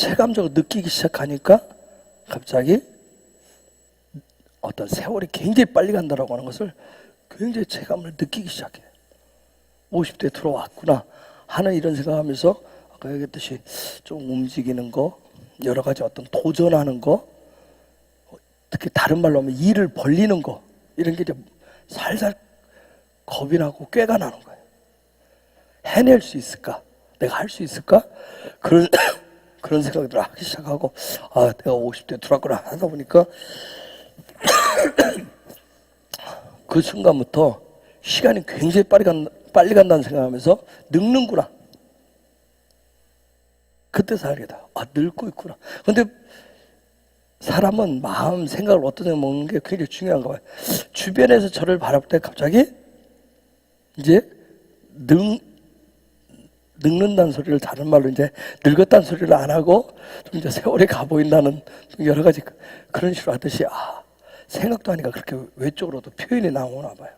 체감적으로 느끼기 시작하니까 갑자기 어떤 세월이 굉장히 빨리 간다라고 하는 것을 굉장히 체감을 느끼기 시작해요. 50대 들어왔구나 하는 이런 생각하면서 아까 얘기했듯이 좀 움직이는 거, 여러 가지 어떤 도전하는 거, 특히 다른 말로 하면 일을 벌리는 거, 이런 게 이제 살살 겁이 나고 꾀가 나는 거예요. 해낼 수 있을까? 내가 할 수 있을까? 그런 생각들을 하기 시작하고, 아, 내가 50대 들어왔구나 하다 보니까 그 순간부터 시간이 굉장히 빨리 간다는 생각하면서 늙는구나. 그때서 알게 돼. 아, 늙고 있구나. 근데 사람은 마음, 생각을 어떤 데 먹는 게 굉장히 중요한가 봐요. 주변에서 저를 바라볼 때 갑자기 이제 늙는다는 소리를 다른 말로 이제 늙었다는 소리를 안 하고 좀 이제 세월이 가 보인다는 여러 가지 그런 식으로 하듯이 아, 생각도 하니까 그렇게 외적으로도 표현이 나오나 봐요.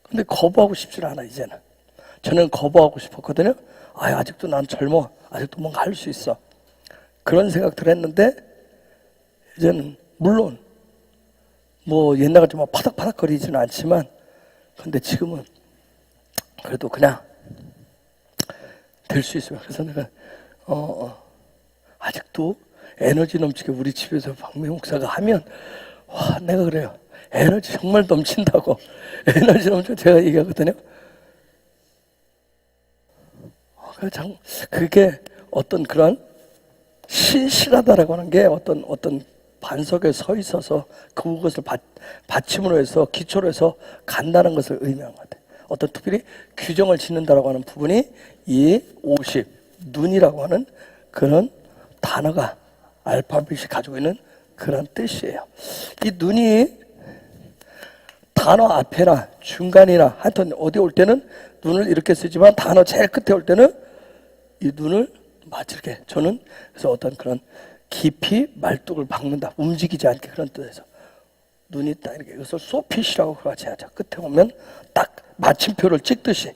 근데 거부하고 싶지 않아, 이제는. 저는 거부하고 싶었거든요. 아, 아직도 난 젊어. 아직도 뭔가 할 수 있어. 그런 생각들을 했는데, 이제는, 물론, 뭐 옛날같이 막 파닥파닥거리지는 않지만, 근데 지금은, 그래도 그냥, 될 수 있으면. 그래서 내가, 아직도 에너지 넘치게 우리 집에서 박미 목사가 하면, 와, 내가 그래요. 에너지 정말 넘친다고. 에너지 넘쳐 제가 얘기하거든요. 그게 어떤 그런 신실하다라고 하는 게 어떤 반석에 서 있어서 그것을 받침으로 해서 기초로 해서 간다는 것을 의미한 것 같아요. 어떤 특별히 규정을 짓는다라고 하는 부분이 이 50, 눈이라고 하는 그런 단어가 알파벳이 가지고 있는 그런 뜻이에요. 이 눈이 단어 앞에나 중간이나 하여튼 어디 올 때는 눈을 이렇게 쓰지만 단어 제일 끝에 올 때는 이 눈을 마치 이렇게 저는 그래서 어떤 그런 깊이 말뚝을 박는다, 움직이지 않게 그런 뜻에서 눈이 딱 이렇게 이것을 소핏이라고 같이 하죠. 끝에 오면 딱 마침표를 찍듯이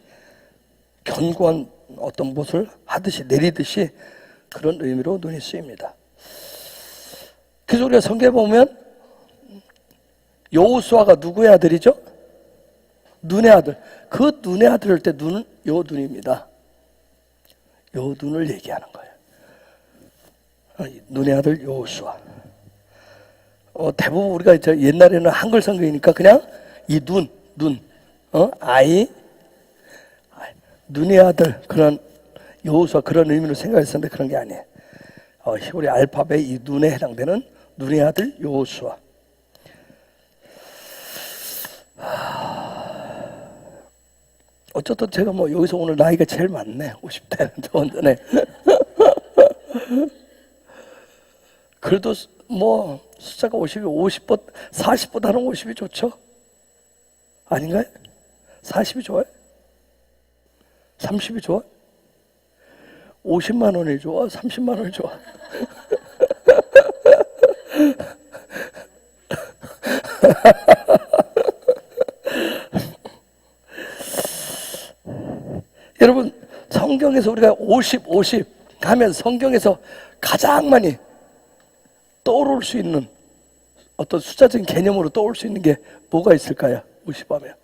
견고한 어떤 못을 하듯이 내리듯이 그런 의미로 눈이 쓰입니다. 그래서 우리가 성경에 보면 여호수아가 누구의 아들이죠? 눈의 아들. 그 눈의 아들일 때 눈은 요 눈입니다. 요 눈을 얘기하는 거예요. 눈의 아들 여호수아. 대부분 우리가 이제 옛날에는 한글 성경이니까 그냥 이 눈, 아이, 눈의 아들 그런 여호수아 그런 의미로 생각했었는데 그런 게 아니에요. 히브리 알파벳 이 눈에 해당되는 눈의 아들 여호수아. 어쨌든 제가 뭐 여기서 오늘 나이가 제일 많네. 50대는 저 혼자네. 그래도 뭐 숫자가 40보다는 50이 좋죠? 아닌가요? 40이 좋아요? 30이 좋아? 50만 원이 좋아? 30만 원이 좋아? 여러분 성경에서 우리가 50 하면 성경에서 가장 많이 떠오를 수 있는 어떤 숫자적인 개념으로 떠올 수 있는 게 뭐가 있을까요? 50 하면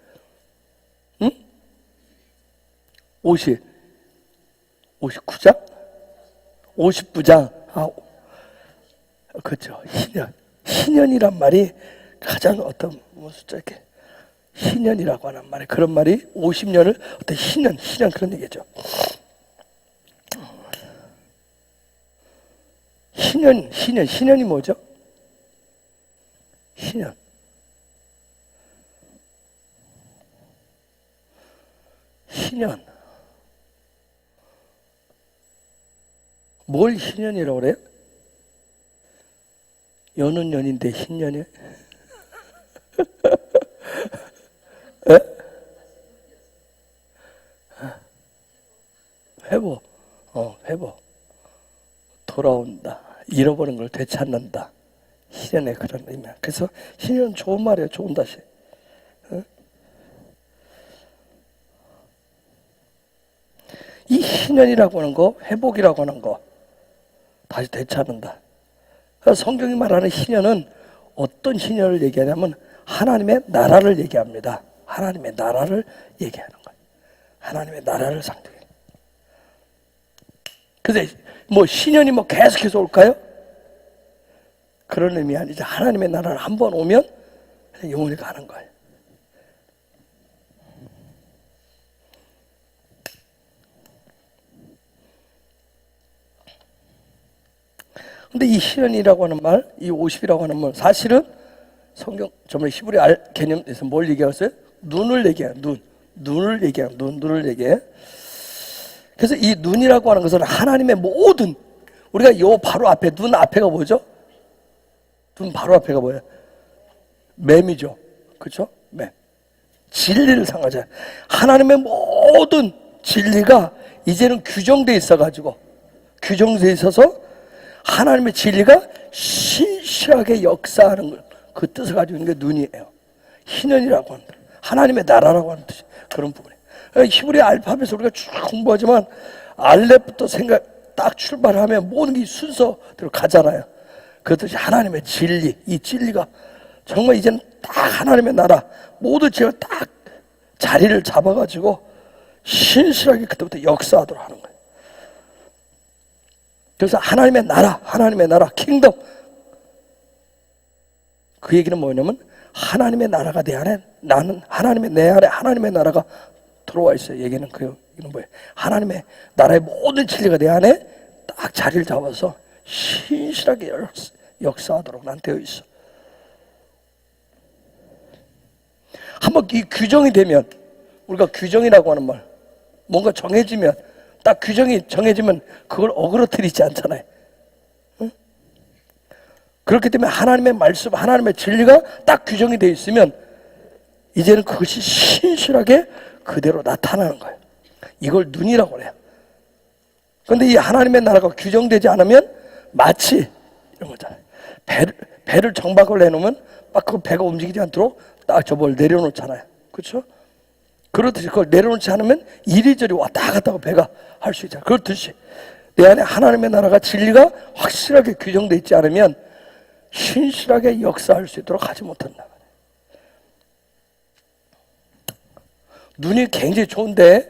59장? 50부장? 그렇죠. 희년이란 말이 가장 어떤 숫자 이렇게 희년이라고 하는 말이 그런 말이 50년을 어떤 희년 그런 얘기죠. 희년이 뭐죠? 희년. 뭘 희년이라고 그래요? 여는 년인데 흰년이에요? 회복. 돌아온다. 잃어버린 걸 되찾는다. 희년의 그런 의미. 그래서 희년 좋은 말이에요. 좋은 다시. 이 희년이라고 하는 거, 회복이라고 하는 거, 다시 되찾는다. 그래서 성경이 말하는 희년은 어떤 희년을 얘기하냐면 하나님의 나라를 얘기합니다. 하나님의 나라를 얘기하는 거예요. 하나님의 나라를 상징해요. 그래서 뭐 희년이 뭐 계속해서 올까요? 그런 의미 아니죠. 하나님의 나라를 한번 오면 영원히 가는 거예요. 근데 이 희년이라고 하는 말, 이 50이라고 하는 말, 사실은 성경, 정말 히브리 개념에서 뭘 얘기하겠어요? 눈을 얘기해요. 눈을 얘기해요. 눈을 얘기해. 그래서 이 눈이라고 하는 것은 하나님의 모든, 우리가 요 바로 앞에, 눈 앞에가 뭐죠? 눈 바로 앞에가 뭐예요? 맴이죠. 그렇죠? 맴. 진리를 상하잖아요. 하나님의 모든 진리가 이제는 규정돼 있어가지고, 규정돼 있어서 하나님의 진리가 신실하게 역사하는 걸, 그 뜻을 가지고 있는 게 눈이에요. 희년이라고 한다. 하나님의 나라라고 하는 뜻이 그런 부분이에요. 히브리 알파벳을 우리가 쭉 공부하지만 알렙부터 생각 딱 출발하면 모든 게 순서대로 가잖아요. 그렇듯이 하나님의 진리, 이 진리가 정말 이제는 딱 하나님의 나라, 모든 지혜가 딱 자리를 잡아가지고 신실하게 그때부터 역사하도록 하는 거예요. 그래서 하나님의 나라, 킹덤. 그 얘기는 뭐냐면 하나님의 나라가 내 안에, 나는 내 안에 하나님의 나라가 들어와 있어요. 얘기는 이건 뭐예요? 하나님의 나라의 모든 진리가 내 안에 딱 자리를 잡아서 신실하게 역사하도록 난 되어 있어. 한번 이 규정이 되면, 우리가 규정이라고 하는 말, 뭔가 정해지면, 딱 규정이 정해지면 그걸 어그러뜨리지 않잖아요. 응? 그렇기 때문에 하나님의 말씀, 하나님의 진리가 딱 규정이 되어 있으면 이제는 그것이 신실하게 그대로 나타나는 거예요. 이걸 눈이라고 해요. 그런데 이 하나님의 나라가 규정되지 않으면 마치 이런 거잖아요. 배를 정박을 해놓으면 막 그 배가 움직이지 않도록 딱 저걸 내려놓잖아요. 그렇죠? 그렇듯이 그걸 내려놓지 않으면 이리저리 왔다 갔다 하고 배가 할 수 있잖아요. 그렇듯이 내 안에 하나님의 나라가 진리가 확실하게 규정되어 있지 않으면 신실하게 역사할 수 있도록 하지 못한다. 눈이 굉장히 좋은데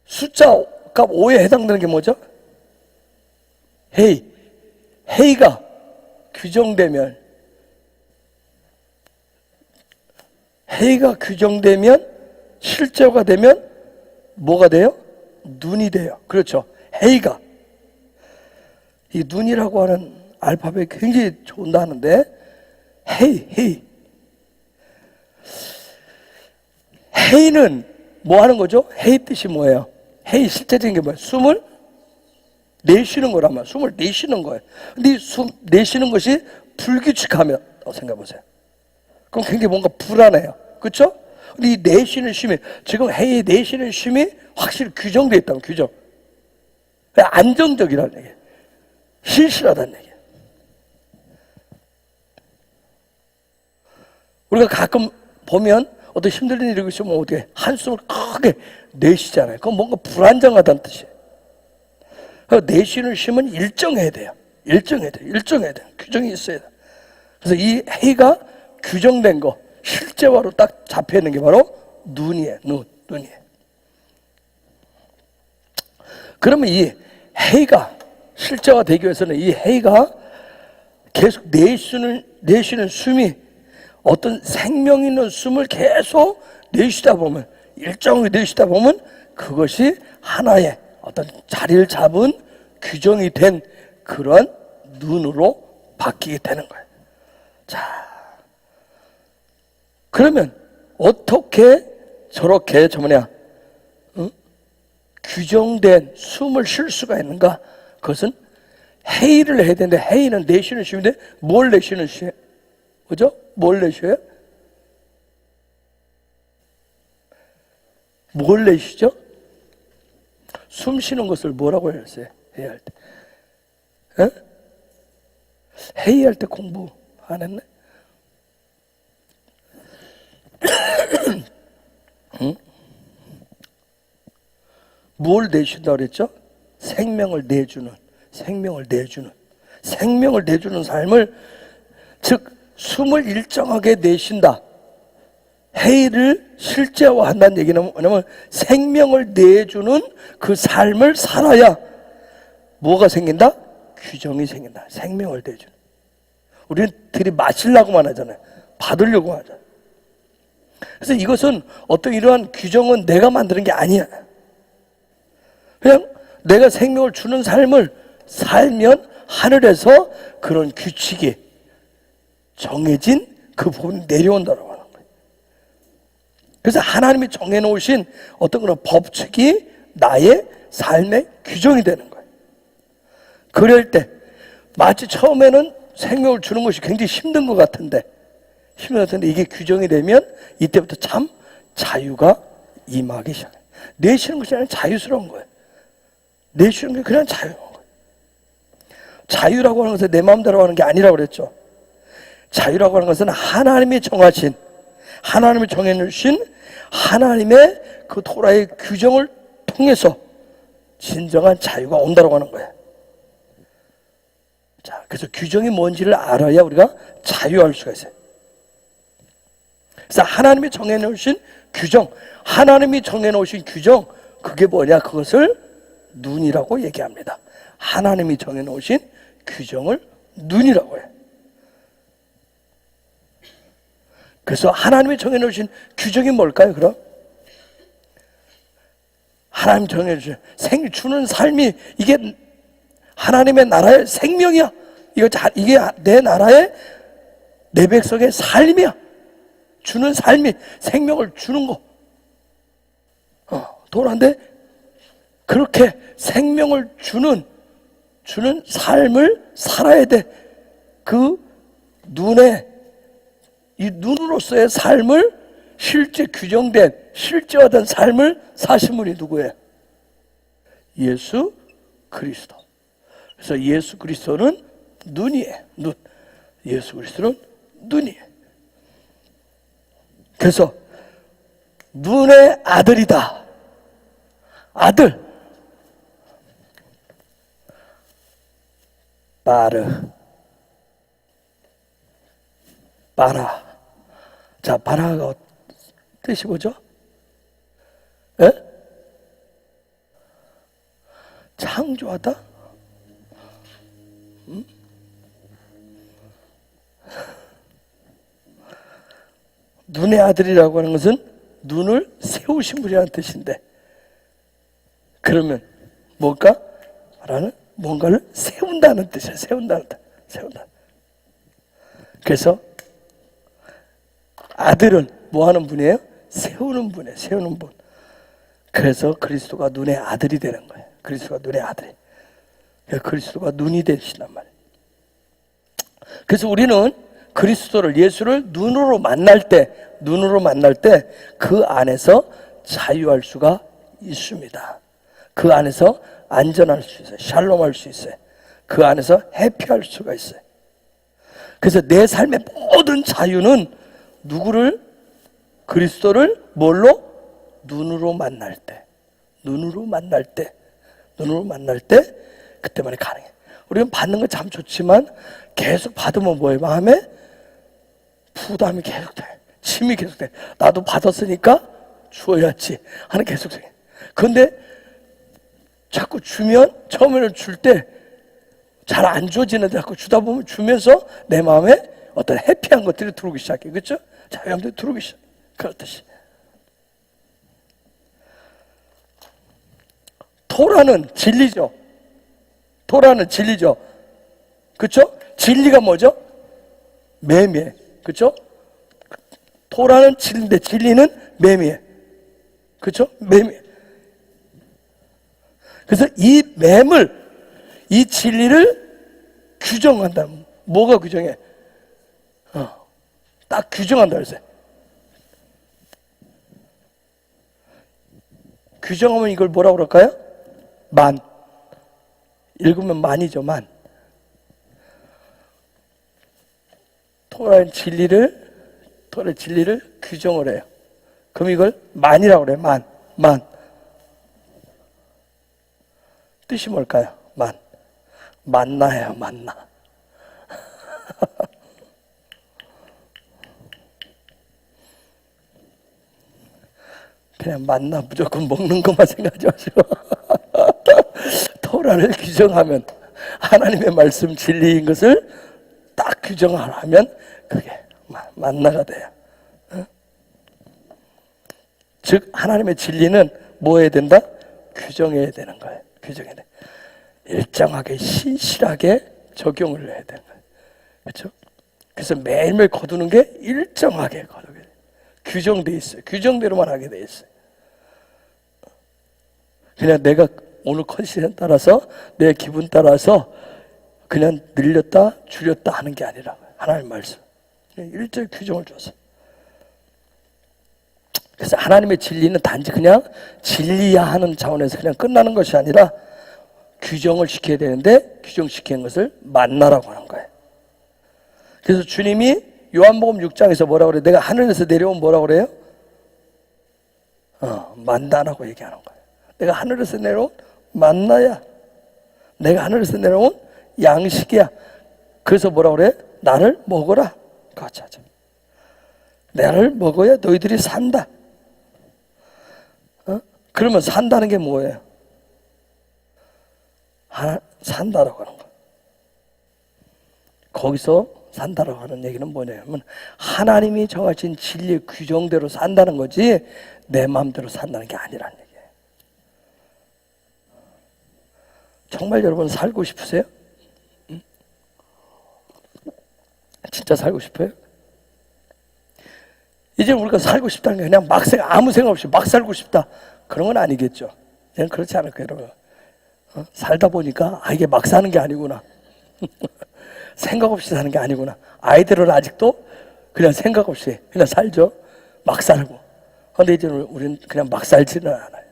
숫자 값 5에 해당되는 게 뭐죠? 헤이가 규정되면, 헤이가 규정되면, 실제가 되면 뭐가 돼요? 눈이 돼요. 그렇죠? 헤이가. 이 눈이라고 하는 알파벳이 굉장히 좋다는데, 헤이는 뭐 하는 거죠? 헤이 뜻이 뭐예요? 헤이 실제적인 게 뭐예요? 숨을 내쉬는 거란 말이에요. 숨을 내쉬는 거예요. 근데 이 숨 내쉬는 것이 불규칙하면 생각해 보세요. 그럼 굉장히 뭔가 불안해요. 그렇죠? 근데 이 내쉬는 쉼이, 지금 헤이 내쉬는 쉼이 확실히 규정되어 있다는 규정. 안정적이라는 얘기예요. 신실하다는 얘기예요. 우리가 가끔 보면 어떤 힘든 일이 있으면 어떻게 한숨을 크게 내쉬잖아요. 그건 뭔가 불안정하다는 뜻이에요. 내쉬는 쉼은 일정해야 돼요. 일정해야 돼요. 규정이 있어야 돼요. 그래서 이 해가 규정된 거, 실제화로 딱 잡혀 있는 게 바로 눈이에요. 눈이에요. 그러면 이 해가 실제화 되기 위해서는 이 해가 계속 내쉬는 숨이, 어떤 생명 있는 숨을 계속 내쉬다 보면, 일정하게 내쉬다 보면 그것이 하나의 어떤 자리를 잡은 규정이 된 그런 눈으로 바뀌게 되는 거예요. 자, 그러면 어떻게 저렇게 규정된 숨을 쉴 수가 있는가? 그것은 헤이를 해야 되는데, 헤이는 내쉬는 쉼인데 뭘 내쉬는 쉼이에요? 그죠? 뭘 내쉬어요? 뭘 내쉬죠? 숨 쉬는 것을 뭐라고 했어요? 회의할 때. 에? 회의할 때 공부 안 했네? 응? 뭘 내준다고 그랬죠? 생명을 내주는 삶을, 즉 숨을 일정하게 내쉰다. 해를 실제화한다는 얘기는 뭐냐면 생명을 내주는 그 삶을 살아야 뭐가 생긴다? 규정이 생긴다. 생명을 내주는. 우리는 들이마시려고만 하잖아요. 받으려고 하잖아요. 그래서 이것은 어떤 이러한 규정은 내가 만드는 게 아니야. 그냥 내가 생명을 주는 삶을 살면 하늘에서 그런 규칙이 정해진 그 부분이 내려온다고 하는 거예요. 그래서 하나님이 정해놓으신 어떤 그런 법칙이 나의 삶의 규정이 되는 거예요. 그럴 때 마치 처음에는 생명을 주는 것이 굉장히 힘든 것 같은데 이게 규정이 되면 이때부터 참 자유가 임하기 시작해요. 내쉬는 것이 아니라 자유스러운 거예요. 내쉬는 게 그냥 자유한 거예요. 자유라고 하는 것은 내 마음대로 하는 게 아니라고 그랬죠. 자유라고 하는 것은 하나님이 정하신, 하나님이 정해주신 하나님의 그 토라의 규정을 통해서 진정한 자유가 온다고 하는 거예요. 자, 그래서 규정이 뭔지를 알아야 우리가 자유할 수가 있어요. 그래서 하나님이 정해놓으신 규정, 그게 뭐냐? 그것을 눈이라고 얘기합니다. 하나님이 정해놓으신 규정을 눈이라고 해요. 그래서 하나님이 정해놓으신 규정이 뭘까요, 그럼? 하나님 정해주신 주는 삶이 이게 하나님의 나라의 생명이야. 이게 내 나라의 내 백성의 삶이야. 주는 삶이 생명을 주는 거. 도란데 그렇게 생명을 주는 삶을 살아야 돼. 그 이 눈으로서의 삶을 실제 규정된, 실제화된 삶을 사신 분이 누구예요? 예수 그리스도. 그래서 예수 그리스도는 눈이에요. 눈. 예수 그리스도는 눈이에요. 그래서 눈의 아들이다. 아들. 바라. 자, 바라가 뜻이 뭐죠? 에? 창조하다? 눈의 아들이라고 하는 것은 눈을 세우신 분이라는 뜻인데, 그러면 뭘까? 라는 뭔가를 세운다는 뜻이에요. 세운다. 그래서 아들은 뭐 하는 분이에요? 세우는 분이에요. 세우는 분. 그래서 그리스도가 눈의 아들이 되는 거예요. 그리스도가 눈의 아들이. 그리스도가 눈이 되신단 말이에요. 그래서 우리는 그리스도를, 예수를 눈으로 만날 때 그 안에서 자유할 수가 있습니다. 그 안에서 안전할 수 있어요. 샬롬할 수 있어요. 그 안에서 해피할 수가 있어요. 그래서 내 삶의 모든 자유는 누구를? 그리스도를 뭘로? 눈으로 만날 때 그때만이 가능해. 우리는 받는 건 참 좋지만 계속 받으면 뭐예요? 마음에 부담이 계속 돼. 짐이 계속 돼. 나도 받았으니까 주어야지 하는 계속 돼. 그런데 자꾸 주면, 처음에는 줄 때 잘 안 주어지는데 자꾸 주다 보면 주면서 내 마음에 어떤 해피한 것들이 들어오기 시작해. 그렇죠? 자유함들이 들어오기 시작해. 그렇듯이 토라는 진리죠. 그렇죠? 진리가 뭐죠? 매미에. 그렇죠? 토라는 진리인데 진리는 매미에. 그렇죠? 매미에. 그래서 이 진리를 규정한다. 뭐가 규정해? 딱 규정한다 그랬어요. 규정하면 이걸 뭐라고 그럴까요? 만. 읽으면 만이죠, 만. 토라의 진리를 규정을 해요. 그럼 이걸 만이라고 그래요, 만. 뜻이 뭘까요? 만나예요, 만나. 그냥 만나 무조건 먹는 것만 생각하지 마시고 토라를 규정하면 하나님의 말씀 진리인 것을 딱 규정하면 그게 만나가 돼요. 즉 하나님의 진리는 뭐 해야 된다? 규정해야 되는 거예요. 규정해야 돼. 일정하게 신실하게 적용을 해야 되는 거예요. 그렇죠? 그래서 매일매일 거두는 게 일정하게 거두게 돼요. 규정돼 있어요. 규정대로만 하게 돼 있어요. 그냥 내가 오늘 컨디션에 따라서 내 기분 따라서 그냥 늘렸다 줄였다 하는 게 아니라 하나님 말씀 일절 규정을 줘서. 그래서 하나님의 진리는 단지 그냥 진리야 하는 차원에서 그냥 끝나는 것이 아니라 규정을 시켜야 되는데 규정시키는 것을 만나라고 하는 거예요. 그래서 주님이 요한복음 6장에서 뭐라고 그래요? 내가 하늘에서 내려온 뭐라고 그래요? 만나라고 얘기하는 거예요. 내가 하늘에서 내려온 만나야. 내가 하늘에서 내려온 양식이야. 그래서 뭐라고 그래? 나를 먹어라. 같이 하자. 나를 먹어야 너희들이 산다. 그러면 산다는 게 뭐예요? 산다라고 하는 거. 거기서 산다라고 하는 얘기는 뭐냐면 하나님이 정하신 진리의 규정대로 산다는 거지 내 마음대로 산다는 게 아니라는 얘기예요. 정말 여러분 살고 싶으세요? 응? 진짜 살고 싶어요? 이제 우리가 살고 싶다는 게 그냥 아무 생각 없이 막 살고 싶다 그런 건 아니겠죠. 그냥 그렇지 않을 거예요, 여러분. 살다 보니까 이게 막 사는 게 아니구나. 생각 없이 사는 게 아니구나. 아이들은 아직도 그냥 생각 없이 그냥 살죠. 막 살고. 그런데 이제 우리는 그냥 막 살지는 않아요.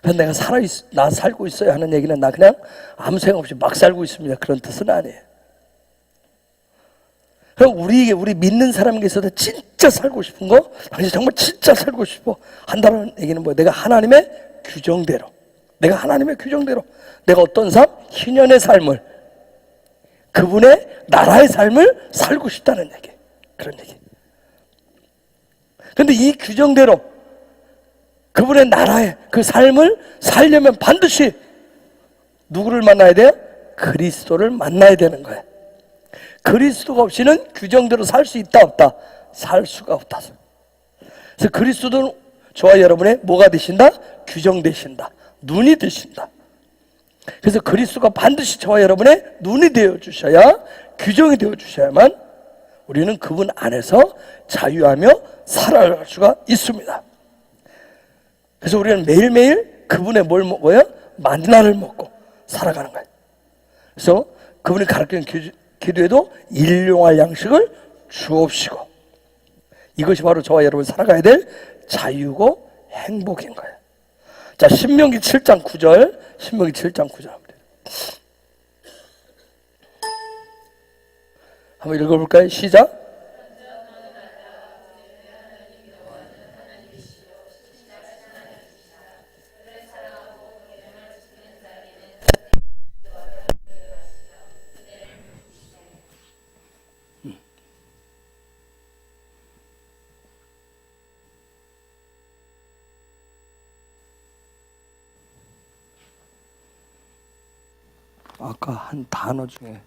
그래서 나 살고 있어요 하는 얘기는 나 그냥 아무 생각 없이 막 살고 있습니다. 그런 뜻은 아니에요. 우리 믿는 사람에게 있어서 진짜 살고 싶은 거, 당신 정말 진짜 살고 싶어 한다는 얘기는 뭐예요? 내가 하나님의 규정대로, 내가 어떤 삶? 희년의 삶을, 그분의 나라의 삶을 살고 싶다는 얘기. 그런 얘기. 그런데 이 규정대로 그분의 나라의 그 삶을 살려면 반드시 누구를 만나야 돼요? 그리스도를 만나야 되는 거예요. 그리스도가 없이는 규정대로 살 수 있다 없다? 살 수가 없다. 그래서 그리스도는 저와 여러분의 뭐가 되신다? 규정 되신다. 눈이 되신다. 그래서 그리스도가 반드시 저와 여러분의 눈이 되어주셔야, 규정이 되어주셔야만 우리는 그분 안에서 자유하며 살아갈 수가 있습니다. 그래서 우리는 매일매일 그분의 뭘 먹어요? 만나를 먹고 살아가는 거예요. 그래서 그분이 가르치는 기도에도 일용할 양식을 주옵시고, 이것이 바로 저와 여러분 살아가야 될 자유고 행복인 거예요. 자, 신명기 7장 9절, 신명기 7장 9절 한번 읽어볼까요? 시작. 아까 한 단어 중에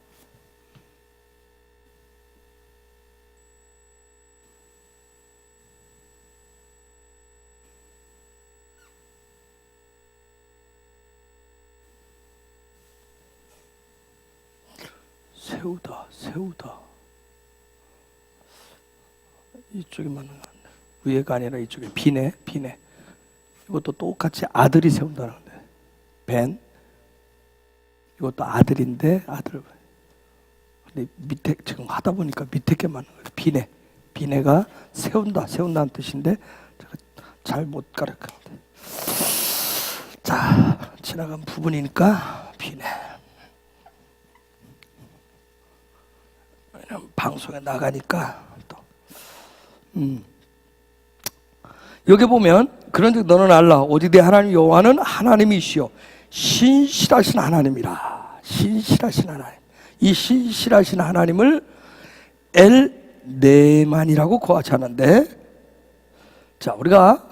세우다 이쪽이 맞는 거 같네. 위에가 아니라 이쪽에 비네. 이것도 똑같이 아들이 세운다는 건데, 벤 이것도 아들인데 아들. 근데 밑에 지금 하다 보니까 밑에 게 맞는 거예요. 비네가 세운다는 뜻인데 제가 잘 못 가르쳤는데. 자, 지나간 부분이니까 비네. 왜냐면 방송에 나가니까 또 여기 보면 그런즉 너는 알라 오직 내 하나님 여호와는 하나님이시요 신실하신 하나님이라. 신실하신 하나님. 이 신실하신 하나님을 엘네만이라고 고하지 하는데, 자, 우리가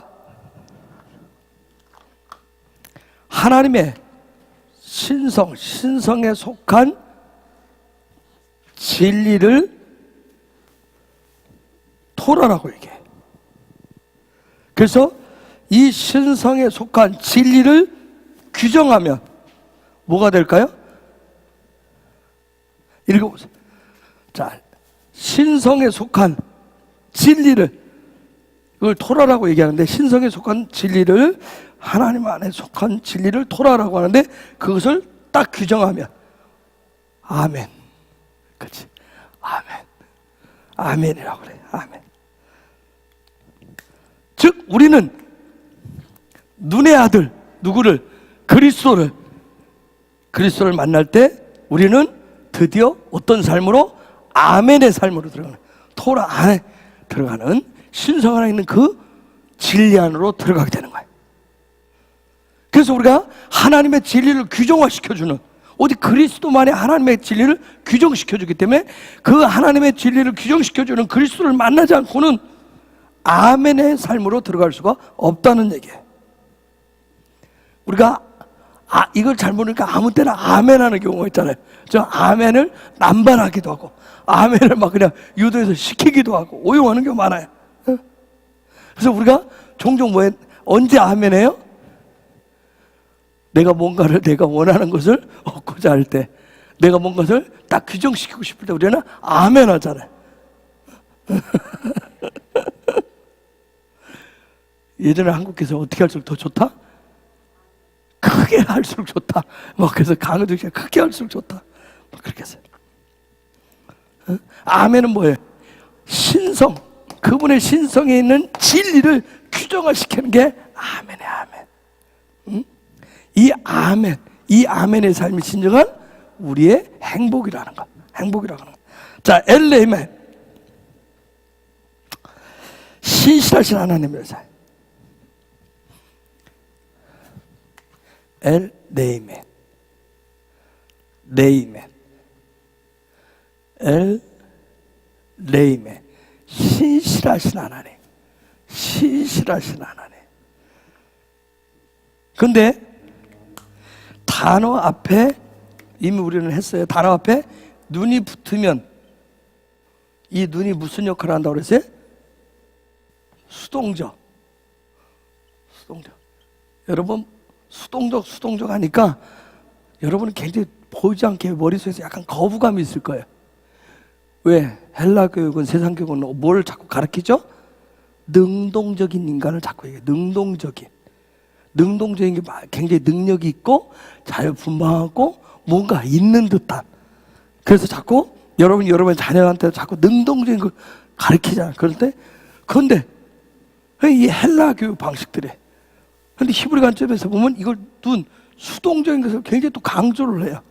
하나님의 신성에 속한 진리를 토라라고 얘기해. 그래서 이 신성에 속한 진리를 규정하면 뭐가 될까요? 읽어보세요. 자, 신성에 속한 진리를, 이걸 토라라고 얘기하는데, 신성에 속한 진리를, 하나님 안에 속한 진리를 토라라고 하는데, 그것을 딱 규정하면 아멘. 그렇지? 아멘. 아멘이라고 그래. 아멘. 즉 우리는 눈의 아들 누구를? 그리스도를 만날 때 우리는 드디어 어떤 삶으로? 아멘의 삶으로 들어가는, 토라 안에 들어가는, 신성 안에 있는 그 진리 안으로 들어가게 되는 거예요. 그래서 우리가 하나님의 진리를 규정화시켜주는, 어디 그리스도만의 하나님의 진리를 규정시켜주기 때문에 그 하나님의 진리를 규정시켜주는 그리스도를 만나지 않고는 아멘의 삶으로 들어갈 수가 없다는 얘기예요. 우리가 이걸 잘 모르니까 아무 때나 아멘 하는 경우가 있잖아요. 저 아멘을 남발하기도 하고 아멘을 막 그냥 유도해서 시키기도 하고 오용하는 경우 많아요. 그래서 우리가 종종 언제 아멘해요? 내가 뭔가를, 내가 원하는 것을 얻고자 할 때, 내가 뭔가를 딱 규정시키고 싶을 때 우리는 아멘 하잖아요. 예전에 한국에서 어떻게 할수록 더 좋다? 크게 할수록 좋다. 그래서 강호동 씨가 크게 할수록 좋다. 그렇게 했어요. 아멘은 뭐예요? 신성, 그분의 신성에 있는 진리를 규정화시키는 게 아멘이에요. 아멘. 이 아멘의 삶이 진정한 우리의 행복이라는 것. 행복이라고 하는 것. 자, 엘레멘. 신실하신 하나님의 삶. 엘레멘. 엘레멘. 신실하신 하나님. 신실하신 하나님. 근데 단어 앞에 이미 우리는 했어요. 단어 앞에 눈이 붙으면 이 눈이 무슨 역할을 한다고 그랬어요? 수동적. 여러분 수동적 하니까 여러분은 굉장히 보이지 않게 머릿속에서 약간 거부감이 있을 거예요. 왜? 헬라 교육은, 세상 교육은 뭘 자꾸 가르치죠? 능동적인 인간을 자꾸 얘기해요. 능동적인 게 굉장히 능력이 있고 자유분방하고 뭔가 있는 듯한. 그래서 자꾸 여러분의 자녀한테 자꾸 능동적인 걸 가르치잖아요. 그런데 이 헬라 교육 방식들에, 근데 히브리 관점에서 보면 이걸 수동적인 것을 굉장히 또 강조를 해요.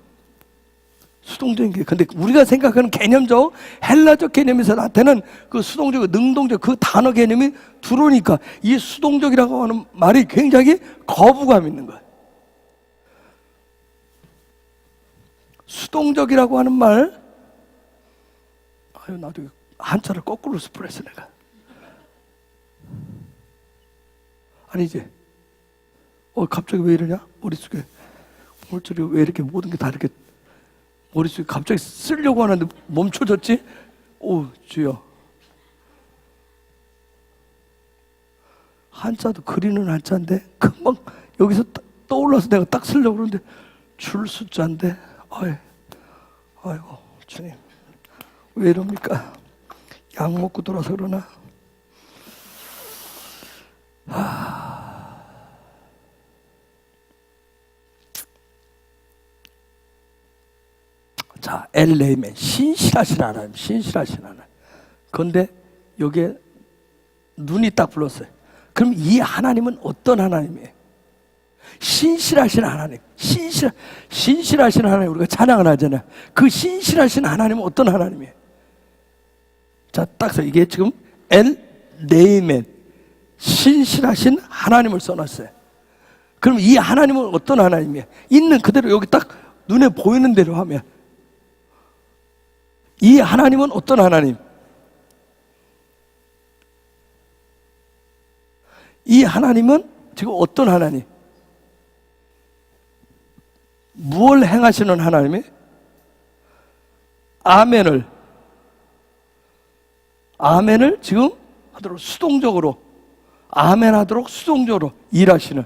수동적인 게. 근데 우리가 생각하는 개념적 헬라적 개념에서 나한테는 그 수동적, 능동적 그 단어 개념이 들어오니까 이 수동적이라고 하는 말이 굉장히 거부감 있는 거예요. 수동적이라고 하는 말, 나도 한자를 거꾸로 스프레스 내가. 아니지. 갑자기 왜 이러냐? 머릿속에 왜 이렇게 모든 게 다 이렇게 머릿속에 갑자기 쓰려고 하는데 멈춰졌지? 오, 주여. 한자도 그리는 한자인데 금방 여기서 떠올라서 내가 딱 쓰려고 그러는데 줄 숫자인데, 아이고 주님 왜 이럽니까? 약 먹고 돌아서 그러나? 자, 엘레멘, 신실하신 하나님. 그런데 여기에 눈이 딱 불렀어요. 그럼 이 하나님은 어떤 하나님이에요? 신실하신 하나님. 신실하신 하나님, 우리가 찬양을 하잖아요. 그 신실하신 하나님은 어떤 하나님이에요? 자, 딱 이게 지금 엘레멘, 신실하신 하나님을 써놨어요. 그럼 이 하나님은 어떤 하나님이에요? 있는 그대로 여기 딱 눈에 보이는 대로 하면 이 하나님은 어떤 하나님? 이 하나님은 지금 어떤 하나님? 무엇을 행하시는 하나님이? 아멘을 지금 하도록 수동적으로 아멘 하도록 수동적으로 일하시는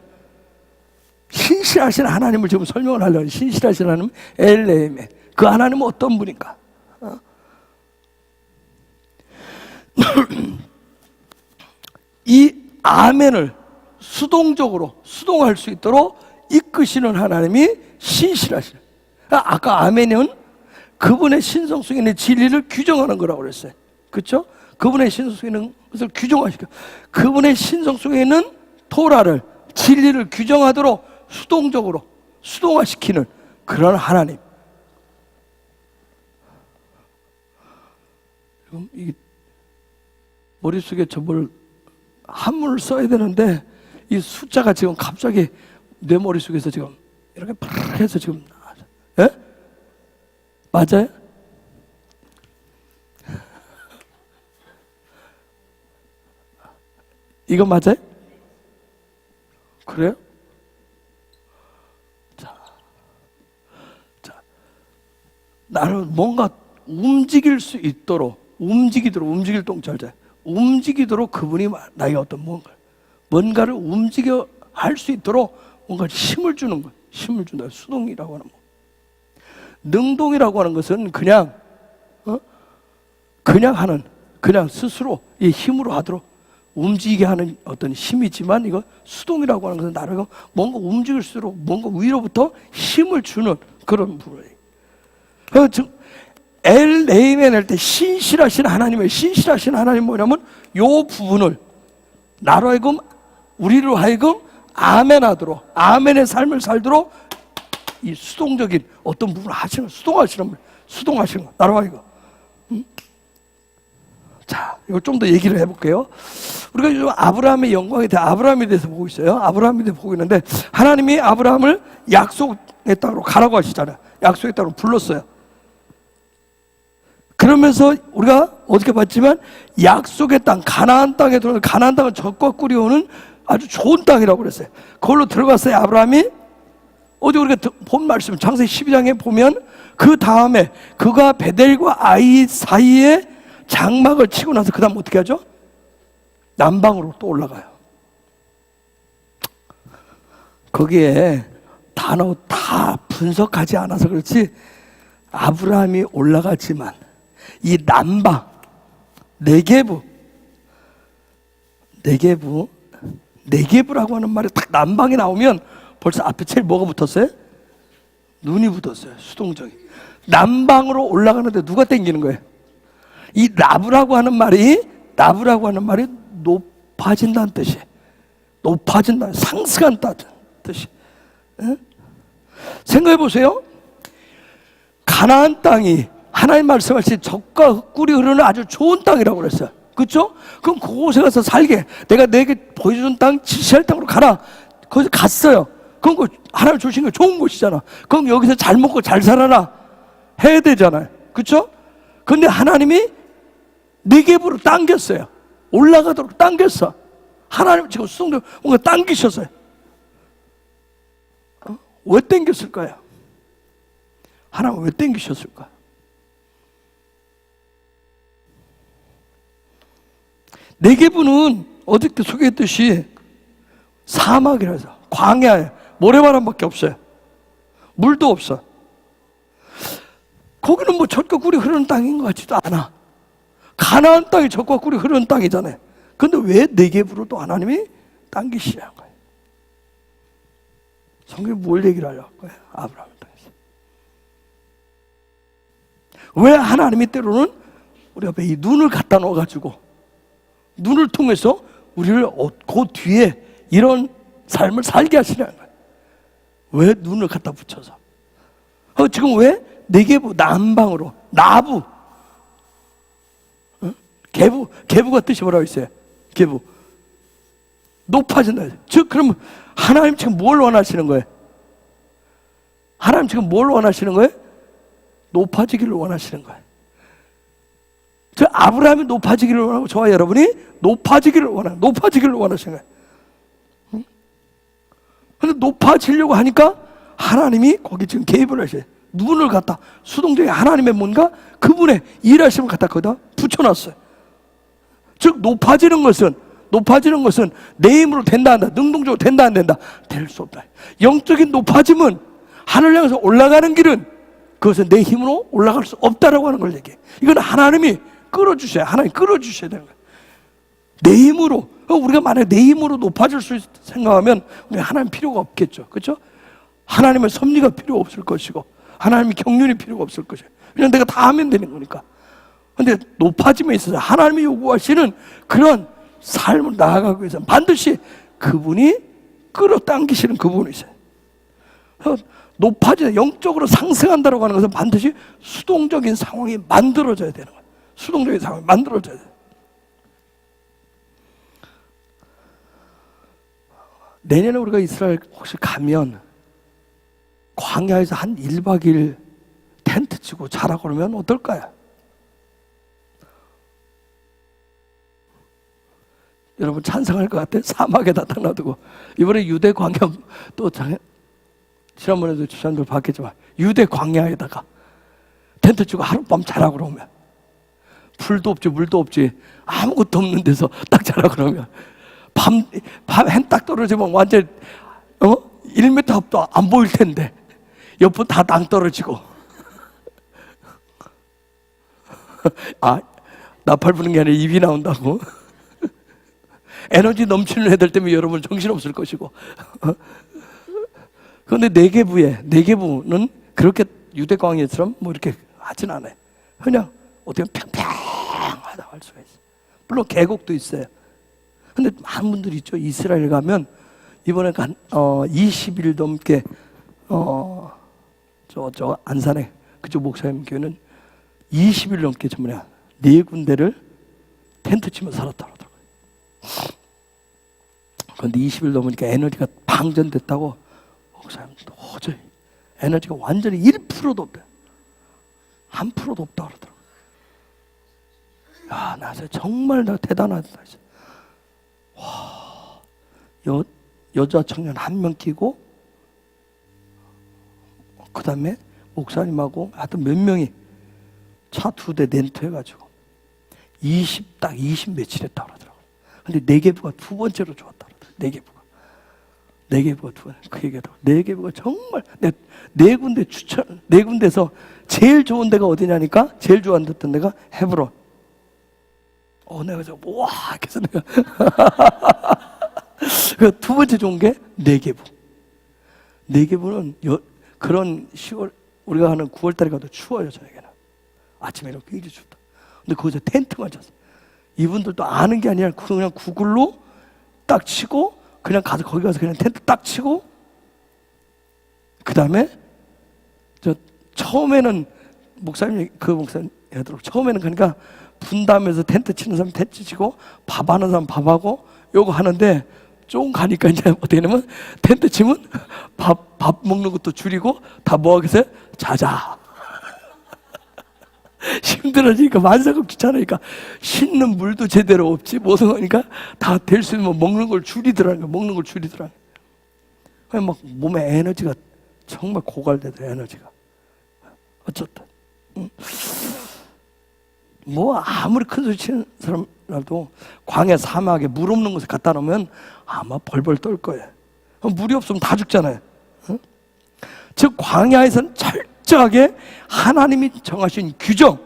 신실하신 하나님을 지금 설명을 하려고. 신실하신 하나님 엘레이멘. 그 하나님은 어떤 분인가? 이 아멘을 수동적으로 수동할 수 있도록 이끄시는 하나님이 신실하시는. 아까 아멘은 그분의 신성 속에 있는 진리를 규정하는 거라고 그랬어요. 그렇죠? 그분의 신성 속에 있는 것을 규정하시고 그분의 신성 속에 있는 토라를 진리를 규정하도록 수동적으로 수동화시키는 그런 하나님. 지금 이 머릿속에 저걸 한문을 써야 되는데 이 숫자가 지금 갑자기 내 머릿속에서 지금 이렇게 팍 해서 지금 예? 맞아요? 이거 맞아요? 그래요? 자, 나는 뭔가 움직일 수 있도록 움직일 동작자 움직이도록 그분이 나에게 어떤 뭔가를 움직여 할 수 있도록 뭔가 힘을 주는 거, 힘을 준다. 수동이라고 하는 거. 능동이라고 하는 것은 그냥 그냥 스스로 이 힘으로 하도록 움직이게 하는 어떤 힘이지만 이거 수동이라고 하는 것은 나를 뭔가 움직일수록 뭔가 위로부터 힘을 주는 그런 부분이에요. 엘레이멘 할 때 신실하신 하나님의 신실하신 하나님 뭐냐면 요 부분을 나로 하여금 우리로 하여금 아멘하도록 아멘의 삶을 살도록 이 수동적인 어떤 부분을 하시는 수동하시는 거 나로 하여금. 자, 이거 좀 더 얘기를 해볼게요. 우리가 요즘 아브라함의 영광에 대해 아브라함에 대해서 보고 있어요. 아브라함에 대해서 보고 있는데 하나님이 아브라함을 약속의 땅으로 가라고 하시잖아요. 약속의 땅으로 불렀어요. 그러면서 우리가 어떻게 봤지만 약속의 땅, 가나안 땅에 들어가서 가나안 땅은 젖과 꿀이 오는 아주 좋은 땅이라고 그랬어요. 그걸로 들어갔어요. 아브라함이 어디 우리가 본 말씀 창세기 12장에 보면 그 다음에 그가 베델과 아이 사이에 장막을 치고 나서 그 다음 어떻게 하죠? 남방으로 또 올라가요. 거기에 단어 다 분석하지 않아서 그렇지 아브라함이 올라가지만 이 남방 네게브라고 하는 말이 딱 남방이 나오면 벌써 앞에 제일 뭐가 붙었어요? 눈이 붙었어요. 수동적인 남방으로 올라가는데 누가 땡기는 거예요? 이 나브라고 하는 말이 높아진다는 뜻이에요. 높아진다, 상승한다는 뜻이. 예? 생각해 보세요. 가나안 땅이 하나님 말씀하신 젖과 꿀이 흐르는 아주 좋은 땅이라고 그랬어요. 그렇죠? 그럼 그곳에 가서 살게. 내가 내게 보여준 땅, 지시할 땅으로 가라. 거기서 갔어요. 그럼 그 하나님 주신 게 좋은 곳이잖아. 그럼 여기서 잘 먹고 잘 살아라 해야 되잖아요. 그렇죠? 근데 하나님이 네겝으로 당겼어요. 올라가도록 당겼어. 하나님 지금 수동적으로 뭔가 당기셨어요. 왜 당겼을까요? 하나님 왜 당기셨을까? 네겝은 어저께 소개했듯이 사막이라서 광야에 모래바람밖에 없어요. 물도 없어. 거기는 뭐 젖과 꿀이 흐르는 땅인 것 같지도 않아. 가나안 땅이 젖과 꿀이 흐르는 땅이잖아요. 근데 왜 네겝으로 또 하나님이 당기시냐는 거예요. 성경이 뭘 얘기를 하려고 할 거예요? 아브라함을 통해서. 왜 하나님이 때로는 우리 앞에 이 눈을 갖다 놓아가지고 눈을 통해서 우리를 그 뒤에 이런 삶을 살게 하시냐는 거예요. 왜 눈을 갖다 붙여서? 지금 왜 네겝 남방으로 나부 개부가 뜻이 뭐라고 있어요? 개부 높아진다. 즉 그러면 하나님 지금 뭘 원하시는 거예요? 하나님 지금 뭘 원하시는 거예요? 높아지기를 원하시는 거예요. 저 아브라함이 높아지기를 원하고 저와 여러분이 높아지기를 원하시는 거예요. 그런데 높아지려고 하니까 하나님이 거기 지금 개입을 하셔요. 눈을 갖다 수동적인 하나님의 뭔가 그분의 일하심을 갖다 거기다 붙여놨어요. 즉 높아지는 것은 내 힘으로 된다 한다, 능동적으로 된다 안 된다, 될 수 없다. 영적인 높아짐은 하늘 향해서 올라가는 길은 그것은 내 힘으로 올라갈 수 없다라고 하는 걸 얘기해. 이건 하나님이 끌어주셔야, 하나님 끌어주셔야 되는 거예요. 내 힘으로. 우리가 만약에 내 힘으로 높아질 수 있다 생각하면 우리 하나님 필요가 없겠죠. 그렇죠? 하나님의 섭리가 필요 없을 것이고 하나님의 경륜이 필요가 없을 것이에요. 그냥 내가 다 하면 되는 거니까. 그런데 높아짐에 있어서 하나님이 요구하시는 그런 삶을 나아가기 위해서 반드시 그분이 끌어당기시는 그 부분이 있어요. 높아지는, 영적으로 상승한다고 하는 것은 반드시 수동적인 상황이 만들어져야 되는 거예요. 수동적인 상황이 만들어져야 돼요. 내년에 우리가 이스라엘 혹시 가면 광야에서 한 1박 2일 텐트 치고 자라고 그러면 어떨까요? 여러분 찬성할 것 같아요? 사막에다 딱 놔두고. 이번에 유대 광야, 또 지난번에도 주산들 봤겠지만 유대 광야에다가 텐트 치고 하룻밤 자라고 그러면, 불도 없지 물도 없지 아무것도 없는 데서 딱 자라고 그러면 밤 해 딱 떨어지면 완전 1m 앞도 안 보일 텐데 옆은 다 낭떨어지고. 아, 나팔 부는 게 아니라 입이 나온다고. 에너지 넘치는 애들 때문에 여러분 정신없을 것이고. 그런데 네게부는 그렇게 유대 광야처럼 뭐 이렇게 하진 않아요. 그냥 어떻게 평평하다 할 수가 있어요. 물론 계곡도 있어요. 근데 많은 분들이 있죠. 이스라엘 가면 이번에 20일 넘게 저 안산에 그쪽 목사님 교회는 20일 넘게 전에 4군데를 텐트 치며 살았다 그러더라고요. 그런데 20일 넘으니까 에너지가 방전됐다고 목사님 도저히 에너지가 완전히 1%도 없대요. 1%도 없다 그러더라고요. 야, 나 정말 대단하다. 와, 여자 청년 1명 끼고 그 다음에 목사님하고 하여튼 몇 명이 차 2대 렌트해가지고 20 며칠 했다 그러더라고요. 근데 네게부가 2번째로 좋았다 그러더라고요. 네게부가 2번. 그 얘기하더라고요. 네게부가 정말 네 군데 추천, 4군데서 제일 좋은 데가 어디냐니까, 제일 좋아했던 데가 헤브론. 내가 와, 그래서 내가 그 2번째 좋은 게 네게부. 네게부는 그런 10월 우리가 하는 9월달에 가도 추워요. 저녁에는 아침에 이렇게 굉장히 춥다. 근데 거기서 텐트만 쳤어. 이분들도 아는 게 아니라 그냥 구글로 딱 치고 그냥 가서 거기 가서 그냥 텐트 딱 치고, 그 다음에 처음에는 목사님 하도록 처음에는 그러니까 분담해서 텐트 치는 사람 텐트 치고 밥하는 사람 밥하고 요거 하는데, 좀 가니까 이제 어떻게 되냐면 텐트 치면 밥 먹는 것도 줄이고 다 모아서 자자. 힘들어지니까 만사가 귀찮으니까 씻는 물도 제대로 없지 무슨 거니까 다 될 수 있는 먹는 걸 줄이더라는 거야. 먹는 걸 줄이더라는 거야. 막 몸에 에너지가 정말 고갈되더라. 에너지가 어쨌든 뭐 아무리 큰 소리 치는 사람이라도 광야 사막에 물 없는 곳에 갖다 놓으면 아마 벌벌 떨 거예요. 물이 없으면 다 죽잖아요. 즉 광야에서는 철저하게 하나님이 정하신 규정,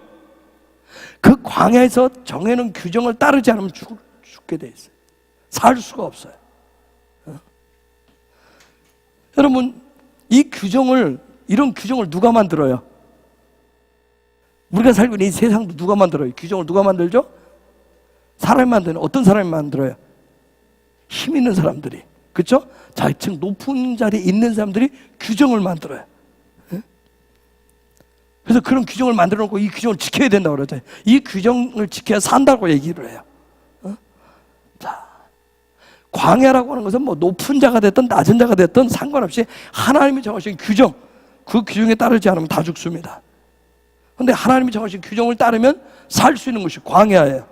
그 광야에서 정해놓은 규정을 따르지 않으면 죽게 돼 있어요. 살 수가 없어요. 여러분, 이런 규정을 누가 만들어요? 우리가 살고 있는 이 세상도 누가 만들어요? 규정을 누가 만들죠? 사람이 만드는, 어떤 사람이 만들어요? 힘 있는 사람들이, 그렇죠? 자칭 높은 자리에 있는 사람들이 규정을 만들어요. 그래서 그런 규정을 만들어 놓고 이 규정을 지켜야 된다고 그러죠. 이 규정을 지켜야 산다고 얘기를 해요. 자, 광야라고 하는 것은 뭐 높은 자가 됐든 낮은 자가 됐든 상관없이 하나님이 정하신 규정, 그 규정에 따르지 않으면 다 죽습니다. 그런데 하나님이 정하신 규정을 따르면 살 수 있는 것이 광야예요.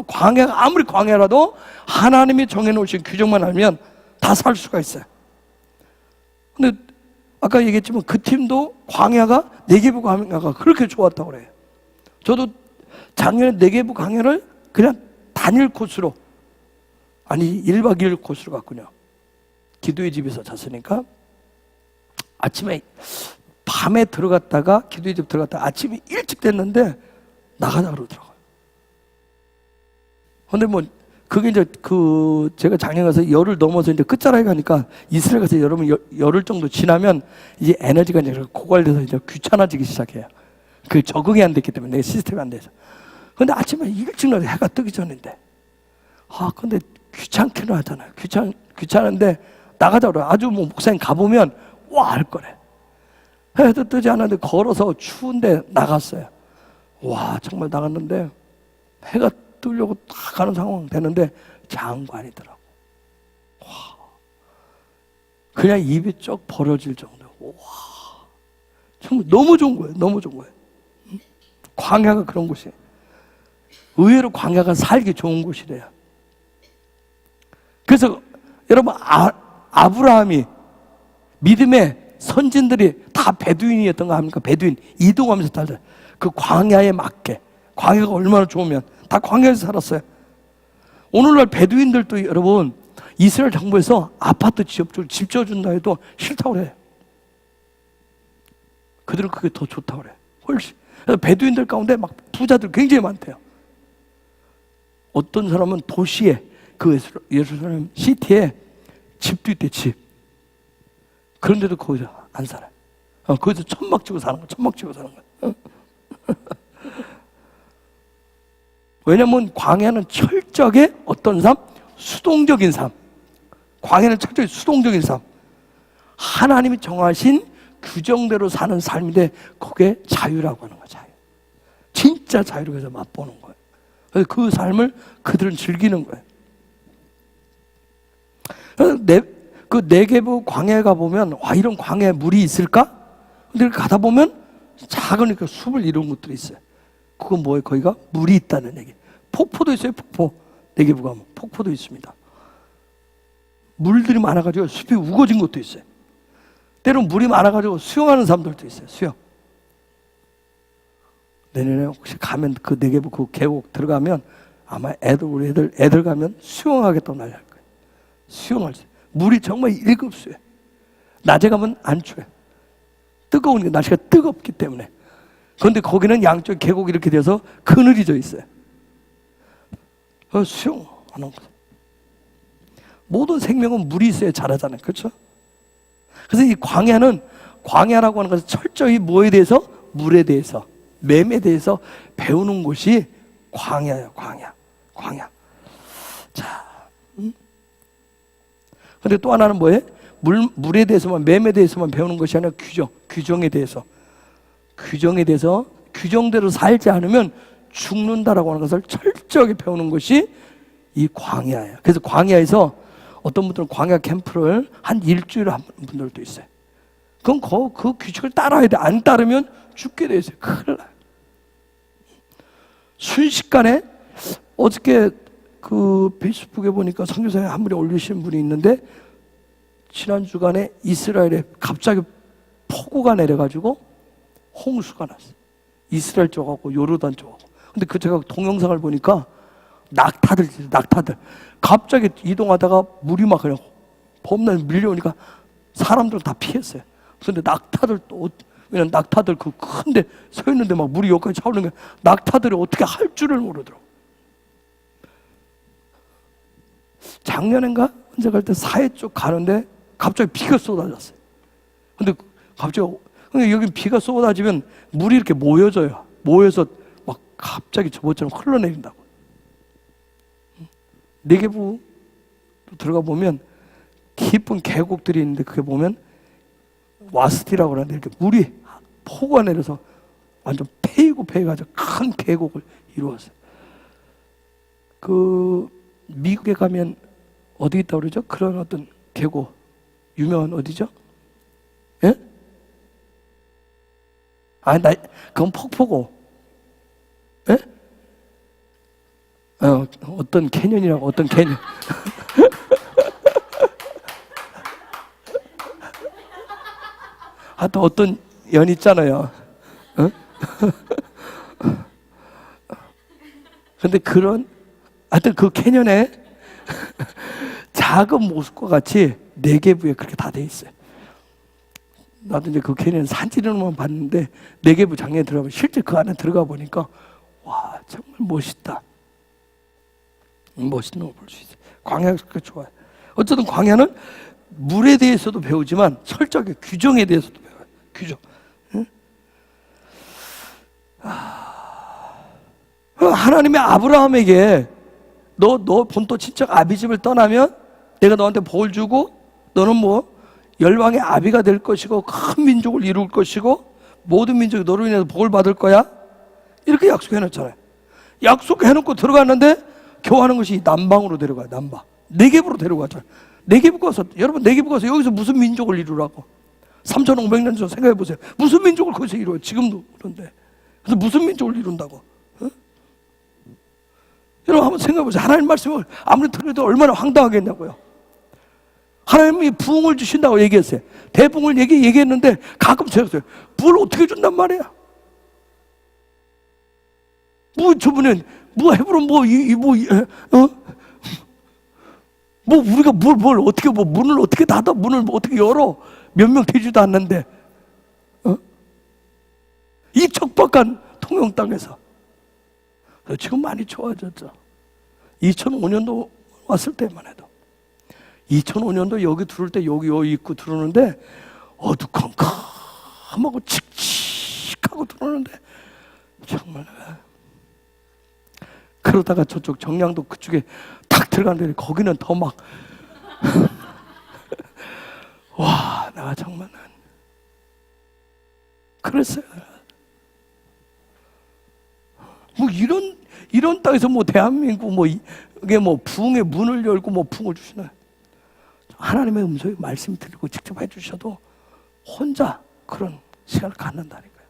광야가 아무리 광야라도 하나님이 정해놓으신 규정만 알면 다 살 수가 있어요. 근데 아까 얘기했지만 그 팀도 광야가 네게부 광야가 그렇게 좋았다고 그래요. 저도 작년에 네게부 광야를 그냥 단일 코스로, 아니 1박 2일 코스로 갔군요. 기도의 집에서 잤으니까 아침에 밤에 들어갔다가 기도의 집 들어갔다가 아침에 일찍 됐는데 나가자 그러더라고요. 근데 뭐 그게 이제 제가 작년 가서 열흘 넘어서 이제 끝자락에 가니까 이스라엘 가서 여러분 열흘 정도 지나면 이제 에너지가 이제 고갈돼서 이제 귀찮아지기 시작해요. 그 적응이 안 됐기 때문에 내 시스템이 안 돼서. 근데 아침에 일찍 나서 해가 뜨기 전인데 근데 귀찮기는 하잖아요. 귀찮은데 나가자 그래요. 아주 뭐 목사님 가보면 와 할 거래. 해도 뜨지 않았는데 걸어서 추운데 나갔어요. 와 정말 나갔는데 해가 뜨려고 다 가는 상황 되는데 장관이더라고. 와 그냥 입이 쩍 벌어질 정도. 와 정말 너무 좋은 거예요. 너무 좋은 거예요. 광야가 그런 곳이에요. 의외로 광야가 살기 좋은 곳이래요. 그래서 여러분 아브라함이 믿음의 선진들이 다 베두인이었던 거 아닙니까? 베두인 이동하면서 살다. 그 광야에 맞게, 광야가 얼마나 좋으면 다 광야에서 살았어요. 오늘날 베두인들도 여러분 이스라엘 정부에서 아파트 집 지어준다 해도 싫다고 그래. 그들은 그게 더 좋다고 그래. 훨씬. 그래서 베두인들 가운데 막 부자들 굉장히 많대요. 어떤 사람은 도시에 그 예루살렘 시티에 집도 있대. 집. 그런데도 거기서 안 살아요. 거기서 천막 치고 사는 거야. 천막 치고 사는 거야. 왜냐면 광야는 철저하게 어떤 삶? 수동적인 삶. 광야는 철저히 수동적인 삶. 하나님이 정하신 규정대로 사는 삶인데 그게 자유라고 하는 거야. 자유. 진짜 자유를 그래서 맛보는 거예요. 그래서 그 삶을 그들은 즐기는 거예요. 그 네게부 광야에 가보면 와 이런 광야에 물이 있을까? 근데 가다 보면 작은 그 숲을 이룬 것들이 있어요. 그건 뭐예요? 거기가 물이 있다는 얘기. 폭포도 있어요. 폭포. 네게부 가면 폭포도 있습니다. 물들이 많아가지고 숲이 우거진 것도 있어요. 때로는 물이 많아가지고 수영하는 사람들도 있어요. 수영. 내년에 혹시 가면 그 네게부 그 계곡 들어가면 아마 우리 애들 가면 수영하겠다고 난리 할 거예요. 수영할 수. 물이 정말 1급수예요. 낮에 가면 안 추워요. 뜨거운 게 날씨가 뜨겁기 때문에. 그런데 거기는 양쪽 계곡이 이렇게 돼서 그늘이 져 있어요. 수영하는 거. 모든 생명은 물이 있어야 자라잖아요. 그렇죠? 그래서 이 광야라고 하는 것은 철저히 뭐에 대해서? 물에 대해서, 맴에 대해서 배우는 곳이 광야예요. 광야. 자, 근데 또 하나는 뭐예요? 물에 대해서만, 맴에 대해서만 배우는 것이 아니라 규정에 대해서, 규정대로 살지 않으면 죽는다라고 하는 것을 철저하게 배우는 것이 이 광야예요. 그래서 광야에서 어떤 분들은 광야 캠프를 한 일주일에 한 분들도 있어요. 그럼 그 규칙을 따라야 돼. 안 따르면 죽게 돼 있어요. 큰일 나요. 순식간에 어저께 그 페이스북에 보니까 선교사에 한 분이 올리신 분이 있는데 지난 주간에 이스라엘에 갑자기 폭우가 내려가지고 홍수가 났어요. 이스라엘 쪽하고 요르단 쪽하고. 근데 제가 동영상을 보니까 낙타들 갑자기 이동하다가 물이 막 그냥 범람에 밀려오니까 사람들은 다 피했어요. 그런데 낙타들 또 왜냐면 낙타들 그 큰데 서 있는데 막 물이 여기까지 차오르는 게 낙타들이 어떻게 할 줄을 모르더라고. 작년인가 언제 갈 때 사해 쪽 가는데 갑자기 비가 쏟아졌어요. 근데 갑자기 여기 비가 쏟아지면 물이 이렇게 모여서 막 갑자기 저번처럼 흘러내린다고. 네게부 들어가 보면 깊은 계곡들이 있는데 그게 보면 와스티라고 하는데 이렇게 물이 폭우가 내려서 완전 패이가지고 큰 계곡을 이루었어요. 그 미국에 가면 어디 있다고 그러죠? 그런 어떤 계곡, 유명한 어디죠? 예? 그건 폭포고. 예? 어떤 캐년이라고, 어떤 캐년. 하여튼 어떤 연 있잖아요. 어? 근데 하여튼 그 캐년에 작은 모습과 같이 네개부에 그렇게 다 돼 있어요. 나도 이제 그 캐년 사진으로만 봤는데 네개부 장에 들어가면 실제 그 안에 들어가 보니까 와, 정말 멋있다. 멋있는 걸 볼 수 있어요. 광야가 그렇게 좋아요. 어쨌든 광야는 물에 대해서도 배우지만 철저하게 규정에 대해서도 배워요. 규정. 응? 하나님의 아브라함에게 너 본토 친척 아비 집을 떠나면 내가 너한테 복을 주고 너는 뭐 열방의 아비가 될 것이고 큰 민족을 이룰 것이고 모든 민족이 너로 인해서 복을 받을 거야. 이렇게 약속해놓잖아요. 약속해놓고 들어갔는데 교화하는 것이 남방으로 데려가요. 남방. 네겝으로 데려가잖아요. 네겝 가서, 여러분 네겝 가서 여기서 무슨 민족을 이루라고? 3,500년 전 생각해 보세요. 무슨 민족을 거기서 이루어요? 지금도 그런데. 그래서 무슨 민족을 이룬다고? 어? 여러분 한번 생각해 보세요. 하나님 말씀을 아무리 들어도 얼마나 황당하겠냐고요. 하나님이 부흥을 주신다고 얘기했어요. 대부흥을 얘기했는데 가끔 제가 뭘 어떻게 준단 말이야? 뭐 저번에 뭐 헤브론 뭐 우리가 뭘 어떻게 뭐 문을 어떻게 닫아 문을 뭐 어떻게 열어 몇 명 되지도 않는데 이 척박한 통영 땅에서 지금 많이 좋아졌죠. 2005년도 왔을 때만 해도 2005년도 여기 들어올 때 여기 입구 들어오는데 어두컴컴하고 칙칙하고 들어오는데 정말 그러다가 저쪽 정량도 그쪽에 탁 들어가는데 거기는 더 막 와, 내가 정말 그랬어요. 뭐 이런 땅에서 뭐 대한민국 뭐 이게 뭐 부흥의 문을 열고 뭐 부흥을 주시나요? 하나님의 음성이 말씀 드리고 직접 해주셔도 혼자 그런 시간을 갖는다니까요.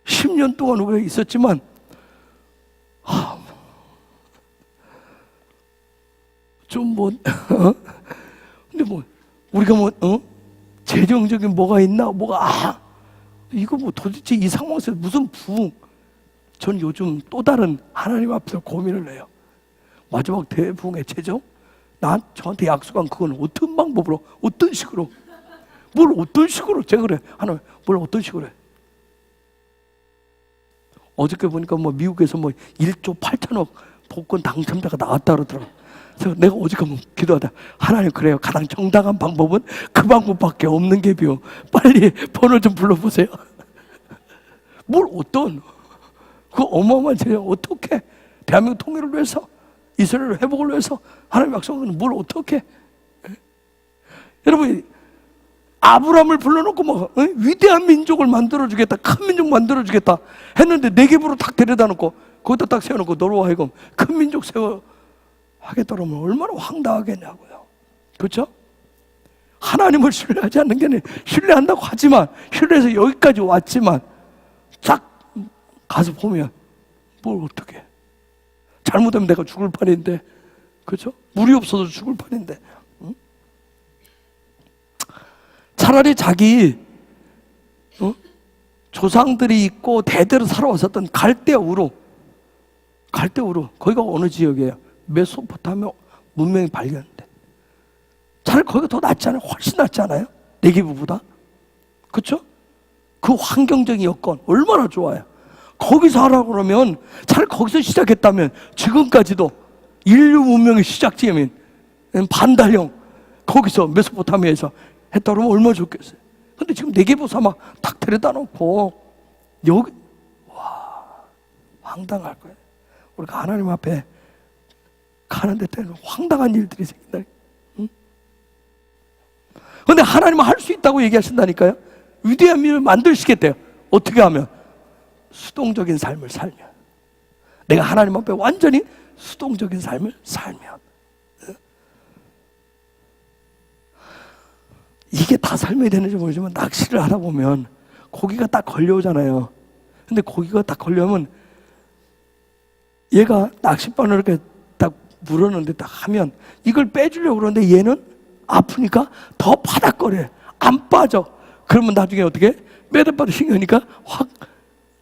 10년 동안 우리가 있었지만 근데 뭐 우리가 재정적인 뭐가 있나 이거 뭐 도대체 이 상황에서 무슨 부흥? 전 요즘 또 다른 하나님 앞에서 고민을 해요. 마지막 대부흥의 재정? 저한테 약속한 그건 어떤 방법으로, 어떤 식으로? 뭘 어떤 식으로? 제가 그래. 하나님, 뭘 어떤 식으로 해? 어저께 보니까 뭐 미국에서 뭐 1조 8천억 복권 당첨자가 나왔다 그러더라고. 그래서 내가 어저께 기도하다 하나님 그래요. 가장 정당한 방법은 그 방법밖에 없는 게 비요. 빨리 번호 좀 불러보세요. 뭘 그 어마어마한 재정 어떻게 대한민국 통일을 위해서 이스라엘 회복을 위해서 하나님 약속은 뭘 어떻게 여러분 아브라함을 불러놓고 위대한 민족을 만들어주겠다 큰 민족 만들어주겠다 했는데 네겝으로 딱 데려다 놓고 거기다 딱 세워놓고 너로 하여금 큰 민족 하겠다 그러면 얼마나 황당하겠냐고요. 그렇죠? 하나님을 신뢰하지 않는 게 아니라 신뢰한다고 하지만 신뢰해서 여기까지 왔지만 딱 가서 보면 뭘 어떻게 잘못하면 내가 죽을 판인데 그렇죠? 물이 없어도 죽을 판인데 응? 차라리 자기 조상들이 있고 대대로 살아왔었던 갈대우로 거기가 어느 지역이에요? 메소포타미아 문명이 발견돼. 차라리 거기가 더 낫잖아요. 훨씬 낫잖아요. 네겝보다. 그렇죠? 그 환경적인 여건 얼마나 좋아요. 거기서 하라고 그러면 차라리 거기서 시작했다면 지금까지도 인류 문명의 시작점인 반달형 거기서 메소포타미아에서 했다 그러면 얼마나 좋겠어요. 근데 지금 네겝 사막 탁 데려다 놓고 여기 황당할 거예요. 우리가 하나님 앞에 가는데 때는 황당한 일들이 생긴다. 응? 근데 하나님은 할 수 있다고 얘기하신다니까요. 위대한 민을 만드시겠대요. 어떻게 하면? 수동적인 삶을 살면. 내가 하나님 앞에 완전히 수동적인 삶을 살면. 이게 다 삶이 되는지 모르지만 낚시를 하다 보면 고기가 딱 걸려오잖아요. 근데 고기가 딱 걸려오면 얘가 낚싯바늘 이렇게 딱 물었는데 딱 하면 이걸 빼주려고 그러는데 얘는 아프니까 더 파닥거려. 안 빠져. 그러면 나중에 어떻게? 매듭바늘 신경이니까 확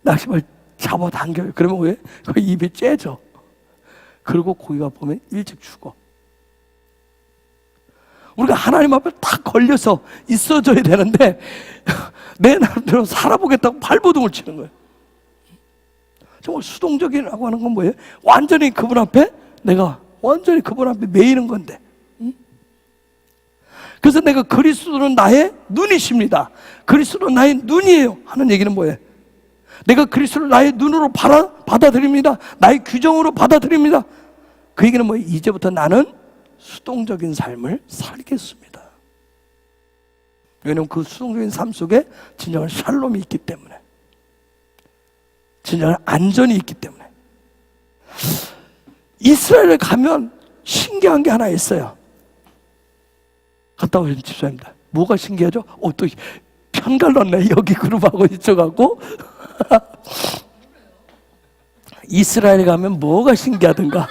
낚싯바늘 잡아당겨요. 그러면 왜? 그 입이 째져. 그리고 고기가 보면 일찍 죽어. 우리가 하나님 앞에 딱 걸려서 있어줘야 되는데 내 나름대로 살아보겠다고 발버둥을 치는 거예요. 정말 수동적이라고 하는 건 뭐예요? 완전히 그분 앞에 내가 완전히 그분 앞에 매이는 건데. 그래서 내가 그리스도는 나의 눈이십니다. 그리스도는 나의 눈이에요 하는 얘기는 뭐예요? 내가 그리스도를 나의 눈으로 받아들입니다. 나의 규정으로 받아들입니다. 그 얘기는 뭐예요? 이제부터 나는 수동적인 삶을 살겠습니다. 왜냐하면 그 수동적인 삶 속에 진정한 샬롬이 있기 때문에, 진정한 안전이 있기 때문에. 이스라엘에 가면 신기한 게 하나 있어요. 갔다 오신 집사입니다. 뭐가 신기하죠? 또 편갈랐네. 여기 그룹하고 이쪽하고. 이스라엘에 가면 뭐가 신기하든가.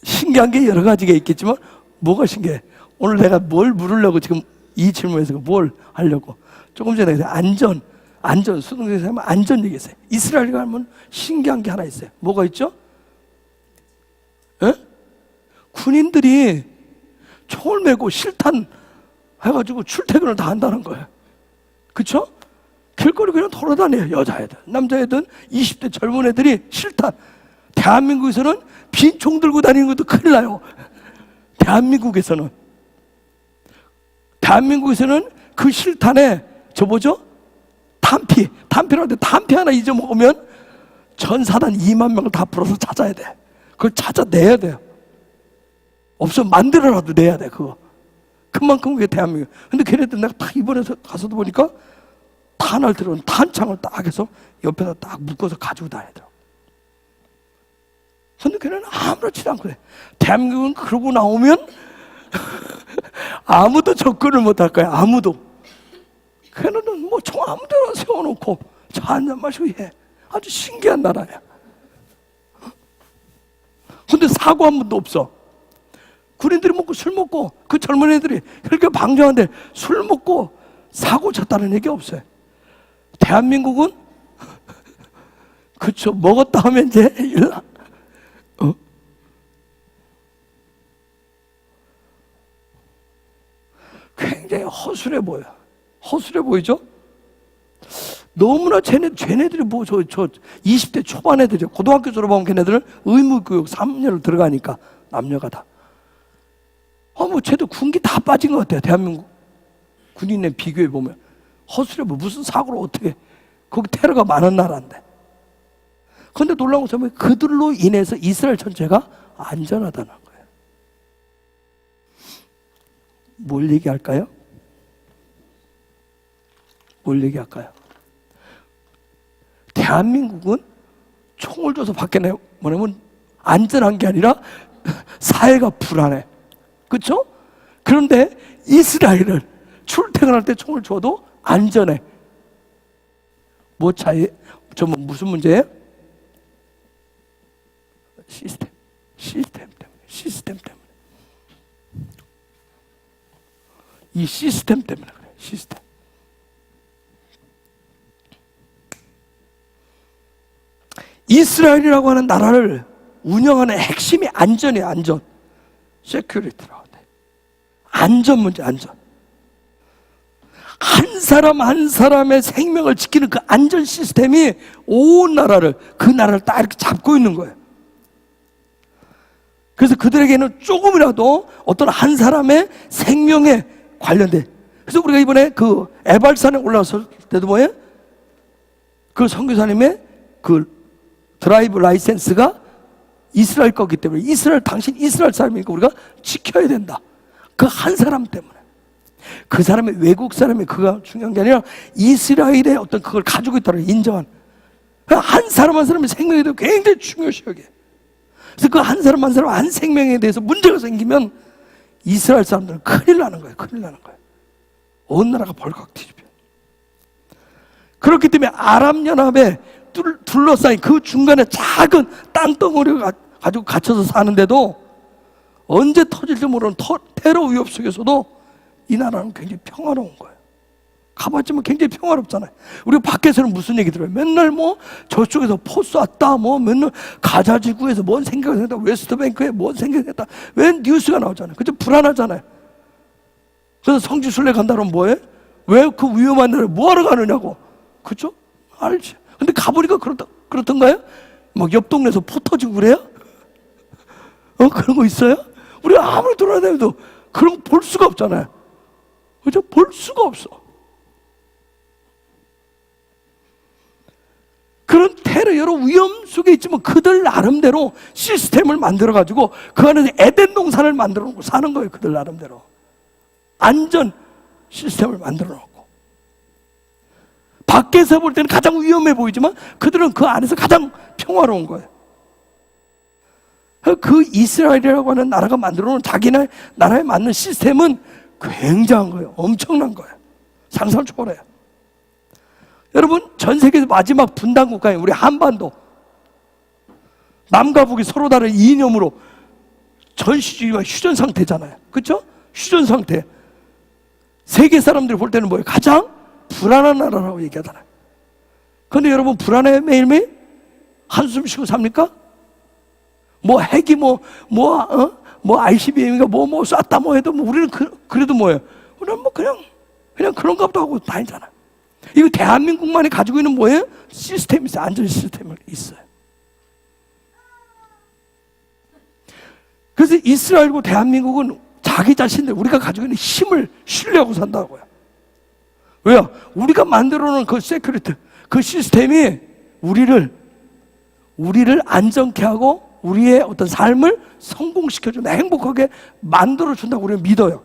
신기한 게 여러 가지가 있겠지만 뭐가 신기해? 오늘 내가 뭘 물으려고 지금 이 질문에서 뭘 하려고? 조금 전에 안전, 수동적인 삶은 안전 얘기했어요. 이스라엘에 가면 신기한 게 하나 있어요. 뭐가 있죠? 에? 군인들이 총을 메고 실탄 해가지고 출퇴근을 다 한다는 거예요. 그쵸? 길거리 그냥 돌아다녀요. 여자애들, 남자애들, 20대 젊은 애들이 실탄. 대한민국에서는 빈 총 들고 다니는 것도 큰일 나요. 대한민국에서는 그 실탄에 저 뭐죠? 탄피라는데 탄피 하나 잊어먹으면 전사단 2만 명을 다 불어서 찾아야 돼. 그걸 찾아내야 돼요. 없으면 만들어라도 내야 돼. 그거 그만큼 그게 대한민국. 근데 걔네들 내가 딱 이번에 가서도 보니까 탄을 들어온 탄창을 딱 해서 옆에다 딱 묶어서 가지고 다니더라고. 근데 걔네는 아무렇지도 않고 그래. 대한민국은 그러고 나오면 아무도 접근을 못할 거야. 아무도. 걔네는 뭐 총 아무데나 세워놓고 차 한잔 마시고 해. 아주 신기한 나라야. 근데 사고 한 번도 없어. 군인들이 먹고 술 먹고 그 젊은 애들이 그렇게 방조하는데 술 먹고 사고 쳤다는 얘기 없어요. 대한민국은 그쵸, 먹었다 하면 이제 일나. 굉장히 허술해 보여. 허술해 보이죠? 너무나 쟤네들이 뭐 저 20대 초반 애들이 고등학교 졸업하면 걔네들은 의무교육 3년을 들어가니까 남녀가 다. 뭐 쟤도 군기 다 빠진 것 같아요. 대한민국 군인에 비교해 보면 허술해 뭐 무슨 사고를 어떻게. 거기 테러가 많은 나라인데. 그런데 놀라운 것은 그들로 인해서 이스라엘 전체가 안전하다는 거예요. 뭘 얘기할까요? 뭘 얘기할까요? 대한민국은 총을 줘서 밖에 내보내면 안전한 게 아니라 사회가 불안해. 그렇죠? 그런데 이스라엘은 출퇴근할 때 총을 줘도 안전해. 뭐 차이? 무슨 문제예요? 시스템 때문에. 이 시스템 때문에 그래. 시스템. 이스라엘이라고 하는 나라를 운영하는 핵심이 안전이에요. 안전. 세큐리티라고 돼. 안전 문제, 안전. 한 사람 한 사람의 생명을 지키는 그 안전 시스템이 온 나라를, 그 나라를 딱 이렇게 잡고 있는 거예요. 그래서 그들에게는 조금이라도 어떤 한 사람의 생명에 관련돼. 그래서 우리가 이번에 그 에발산에 올라왔을 때도 뭐예요? 그 선교사님의 그 드라이브 라이센스가 이스라엘 거기 때문에 당신 이스라엘 사람이니까 우리가 지켜야 된다. 그 한 사람 때문에. 그 사람의, 외국 사람이 그가 중요한 게 아니라 이스라엘의 어떤 그걸 가지고 있다고 인정한, 한 사람 한 사람의 생명에 대해 굉장히 중요시 여겨. 그래서 그 한 사람 한 사람 한 생명에 대해서 문제가 생기면 이스라엘 사람들은 큰일 나는 거예요. 큰일 나는 거예요. 온 나라가 벌컥 뒤집혀. 그렇기 때문에 아랍연합에 둘러싸인 그 중간에 작은 땅덩어리를 가지고 갇혀서 사는데도 언제 터질지 모르는 테러 위협 속에서도 이 나라는 굉장히 평화로운 거예요. 가봤지만 굉장히 평화롭잖아요. 우리 밖에서는 무슨 얘기 들어요? 맨날 뭐 저쪽에서 포 쐈다, 뭐 맨날 가자 지구에서 뭔 생각을 했다, 웨스트뱅크에 뭔 생각을 했다, 왜 뉴스가 나오잖아요. 그죠? 불안하잖아요. 그래서 성지순례 간다면 뭐해? 왜 그 위험한 나라에 뭐하러 가느냐고. 그죠? 알지. 근데 가보니까 그렇던가요? 막 옆 동네에서 포 터지고 그래요? 그런 거 있어요? 우리가 아무리 돌아다녀도 그런 거 볼 수가 없잖아요. 그죠? 볼 수가 없어. 그런 테러 여러 위험 속에 있지만 그들 나름대로 시스템을 만들어가지고 그 안에서 에덴 동산을 만들어 놓고 사는 거예요. 그들 나름대로 안전 시스템을 만들어 놓고, 밖에서 볼 때는 가장 위험해 보이지만 그들은 그 안에서 가장 평화로운 거예요. 그 이스라엘이라고 하는 나라가 만들어 놓은 자기 나라에 맞는 시스템은 굉장한 거예요. 엄청난 거예요. 상상을 초월해요. 여러분, 전 세계에서 마지막 분단 국가인 우리 한반도, 남과 북이 서로 다른 이념으로 전시주의와 휴전 상태잖아요. 그렇죠? 휴전 상태. 세계 사람들이 볼 때는 뭐예요? 가장 불안한 나라라고 얘기하잖아요. 그런데 여러분, 불안해 매일매일? 한숨 쉬고 삽니까? 뭐 핵이 뭐 ICBM인가 뭐 쐈다 뭐 해도 뭐 우리는 그래도 뭐예요? 우리는 뭐 그냥 그런가 보다 하고 다니잖아요. 이거 대한민국만이 가지고 있는 뭐예요? 시스템이 있어요. 안전 시스템이 있어요. 그래서 이스라엘과 대한민국은 자기 자신들, 우리가 가지고 있는 힘을 신뢰하고 산다고요. 왜요? 우리가 만들어 놓은 그 세큐리티, 그 시스템이 우리를 안전케 하고 우리의 어떤 삶을 성공시켜준다, 행복하게 만들어준다고 우리는 믿어요.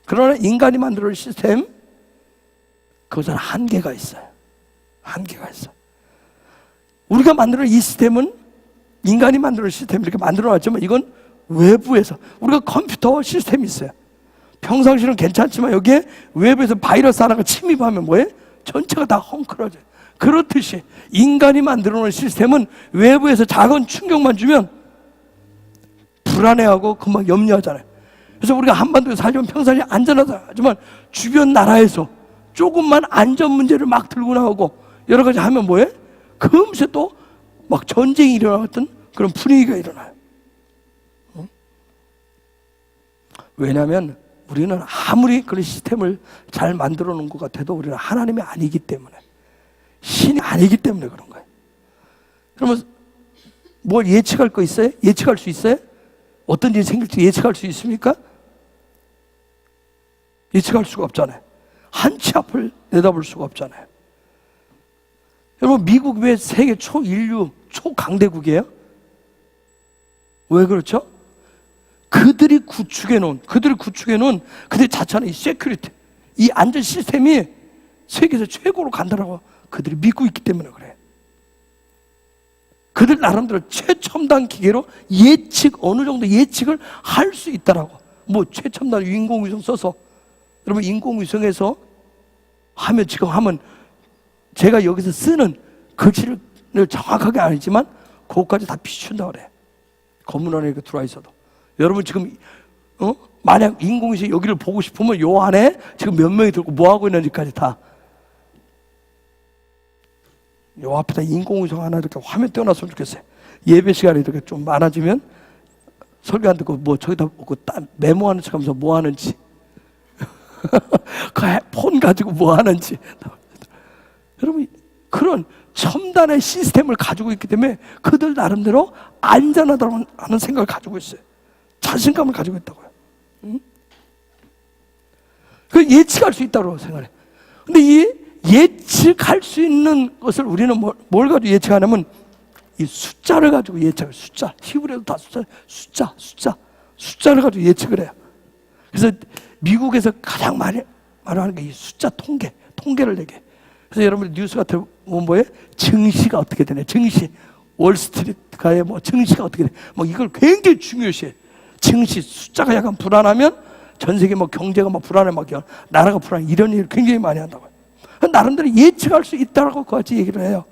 그러나 인간이 만들어 놓은 시스템, 그것은 한계가 있어요. 한계가 있어요. 우리가 만들어 놓은 이 시스템은, 인간이 만들어 놓은 시스템을 이렇게 만들어 놨지만 이건 외부에서, 우리가 컴퓨터 시스템이 있어요. 평상시는 괜찮지만 여기에 외부에서 바이러스 하나가 침입하면 뭐예요? 전체가 다 헝클어져요. 그렇듯이 인간이 만들어 놓은 시스템은 외부에서 작은 충격만 주면 불안해하고 금방 염려하잖아요. 그래서 우리가 한반도에 살면 평상시에 안전하다 하지만 주변 나라에서 조금만 안전 문제를 막 들고 나오고 여러 가지 하면 뭐해? 금세 또 막 전쟁이 일어났던 그런 분위기가 일어나요. 왜냐하면 우리는 아무리 그런 시스템을 잘 만들어 놓은 것 같아도 우리는 하나님이 아니기 때문에, 신이 아니기 때문에 그런 거예요. 그러면 뭘 예측할 거 있어요? 예측할 수 있어요? 어떤 일이 생길지 예측할 수 있습니까? 예측할 수가 없잖아요. 한치 앞을 내다볼 수가 없잖아요. 여러분, 미국 왜 세계 초인류, 초강대국이에요? 왜 그렇죠? 그들이 구축해 놓은 그들 자체는 이 세큐리티, 이 안전 시스템이 세계에서 최고로 간다라고 그들이 믿고 있기 때문에 그래요. 그들 나름대로 최첨단 기계로 어느 정도 예측을 할 수 있다라고. 뭐 최첨단 인공위성 써서, 여러분 인공위성에서 하면 제가 여기서 쓰는 글씨를 정확하게 아니지만 그것까지 다 비춘다 그래. 건물 안에 이렇게 들어와 있어도. 여러분 지금 만약 인공위성이 여기를 보고 싶으면 요 안에 지금 몇 명이 들고 뭐 하고 있는지까지 다 요 앞에다 인공위성 하나 이렇게 화면 떼어놨으면 좋겠어요. 예배 시간에 이렇게 좀 많아지면 설교 안 듣고 뭐 저기다 메모하는 척하면서 뭐 하는지 그 폰 가지고 뭐 하는지. 여러분 그런 첨단의 시스템을 가지고 있기 때문에 그들 나름대로 안전하다고 하는 생각을 가지고 있어요. 자신감을 가지고 있다고요. 그 예측할 수 있다고 생각해. 근데 이 예측할 수 있는 것을 우리는 뭘 가지고 예측하냐면 이 숫자를 가지고 예측을. 숫자, 히브리어도 다 숫자를 가지고 예측을 해요. 그래서 미국에서 가장 많이 말하는 게 이 숫자 통계를 내게. 그래서 여러분 뉴스 같은 뭐에 증시가 어떻게 되냐, 증시, 월스트리트가의 뭐 증시가 어떻게 돼, 뭐 이걸 굉장히 중요시해. 증시 숫자가 약간 불안하면 전 세계 뭐 경제가 막 불안해, 막 나라가 불안해, 이런 일을 굉장히 많이 한다고요. 나름대로 예측할 수 있다고 그같이 얘기를 해요.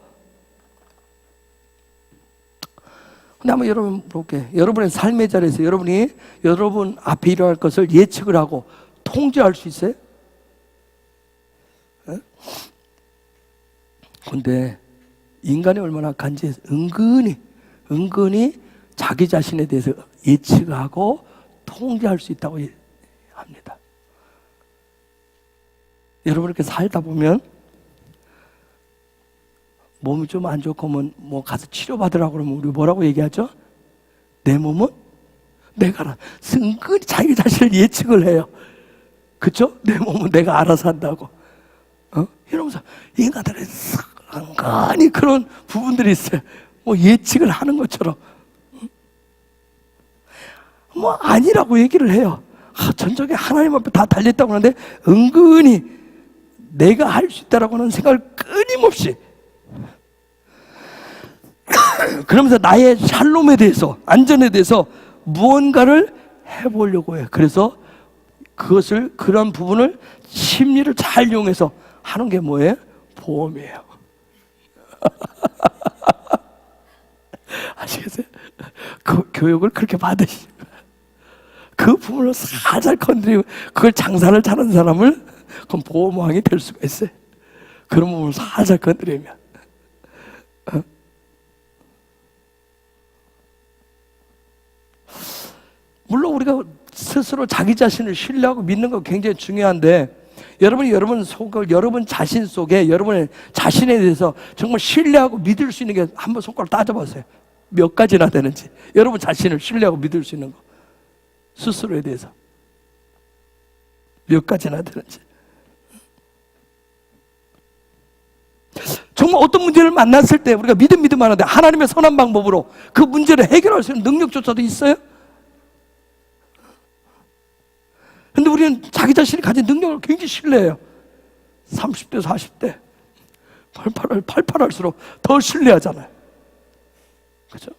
근데 한번 여러분 물어볼게요. 여러분의 삶의 자리에서 여러분 앞에 일어날 것을 예측을 하고 통제할 수 있어요? 근데 인간이 얼마나 간지해서 은근히 자기 자신에 대해서 예측하고 통제할 수 있다고 합니다. 여러분 이렇게 살다 보면 몸이 좀 안 좋고 뭐 가서 치료받으라고 그러면 우리 뭐라고 얘기하죠? 내 몸은 내가 알아. 은근히 자기 자신을 예측을 해요. 그쵸? 내 몸은 내가 알아서 한다고. 이러면서 인간들은 은근히 그런 부분들이 있어요. 뭐 예측을 하는 것처럼. 뭐 아니라고 얘기를 해요. 전적에 하나님 앞에 다 달렸다고 하는데 은근히 내가 할 수 있다라고 하는 생각을 끊임없이 그러면서 나의 샬롬에 대해서, 안전에 대해서 무언가를 해보려고 해요. 그래서 그런 부분을 심리를 잘 이용해서 하는 게 뭐예요? 보험이에요. 아시겠어요? 그 교육을 그렇게 받으시고 그 부분을 살살 건드리고 그걸 장사를 잘하는 사람을 그럼 보험왕이 될 수가 있어요. 그런 부분을 살살 건드리면. 물론 우리가 스스로 자기 자신을 신뢰하고 믿는 거 굉장히 중요한데, 여러분 자신 속에 여러분의 자신에 대해서 정말 신뢰하고 믿을 수 있는 게 한번 손가락 따져보세요. 몇 가지나 되는지. 여러분 자신을 신뢰하고 믿을 수 있는 거, 스스로에 대해서 몇 가지나 되는지. 정말 어떤 문제를 만났을 때 우리가 믿음 하는데 하나님의 선한 방법으로 그 문제를 해결할 수 있는 능력조차도 있어요? 근데 우리는 자기 자신이 가진 능력을 굉장히 신뢰해요. 30대, 40대, 팔팔할수록 더 신뢰하잖아요. 그죠?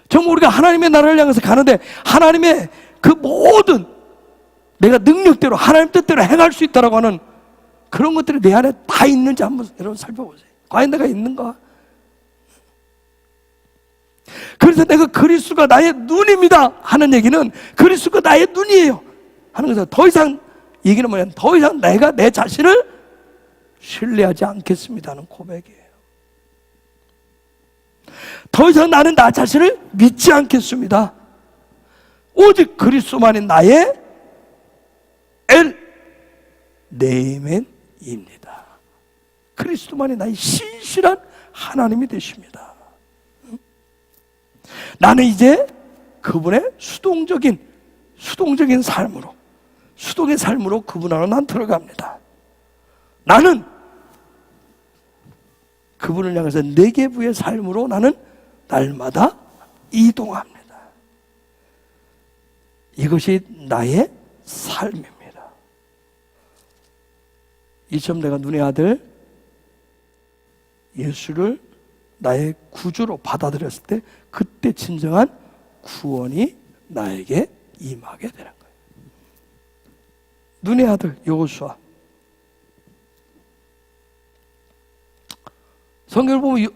정말 우리가 하나님의 나라를 향해서 가는데 하나님의 그 모든 내가 능력대로 하나님 뜻대로 행할 수 있다라고 하는 그런 것들이 내 안에 다 있는지 한번 여러분 살펴보세요. 과연 내가 있는가? 그래서 내가 그리스도가 나의 눈입니다 하는 얘기는 그리스도가 나의 눈이에요 하는 것은 더 이상 얘기는 뭐냐면 더 이상 내가 내 자신을 신뢰하지 않겠습니다 하는 고백이에요. 더 이상 나는 나 자신을 믿지 않겠습니다. 오직 그리스도만이 나의 엘 네멘입니다. 그리스도만이 나의 신실한 하나님이 되십니다. 나는 이제 그분의 수동적인 삶으로 그분 안으로 난 들어갑니다. 나는 그분을 향해서 네개부의 삶으로 나는 날마다 이동합니다. 이것이 나의 삶입니다. 이처럼 내가 눈의 아들 예수를 나의 구주로 받아들였을 때 그때 진정한 구원이 나에게 임하게 되는 거예요. 눈의 아들 여호수아. 성경을 보면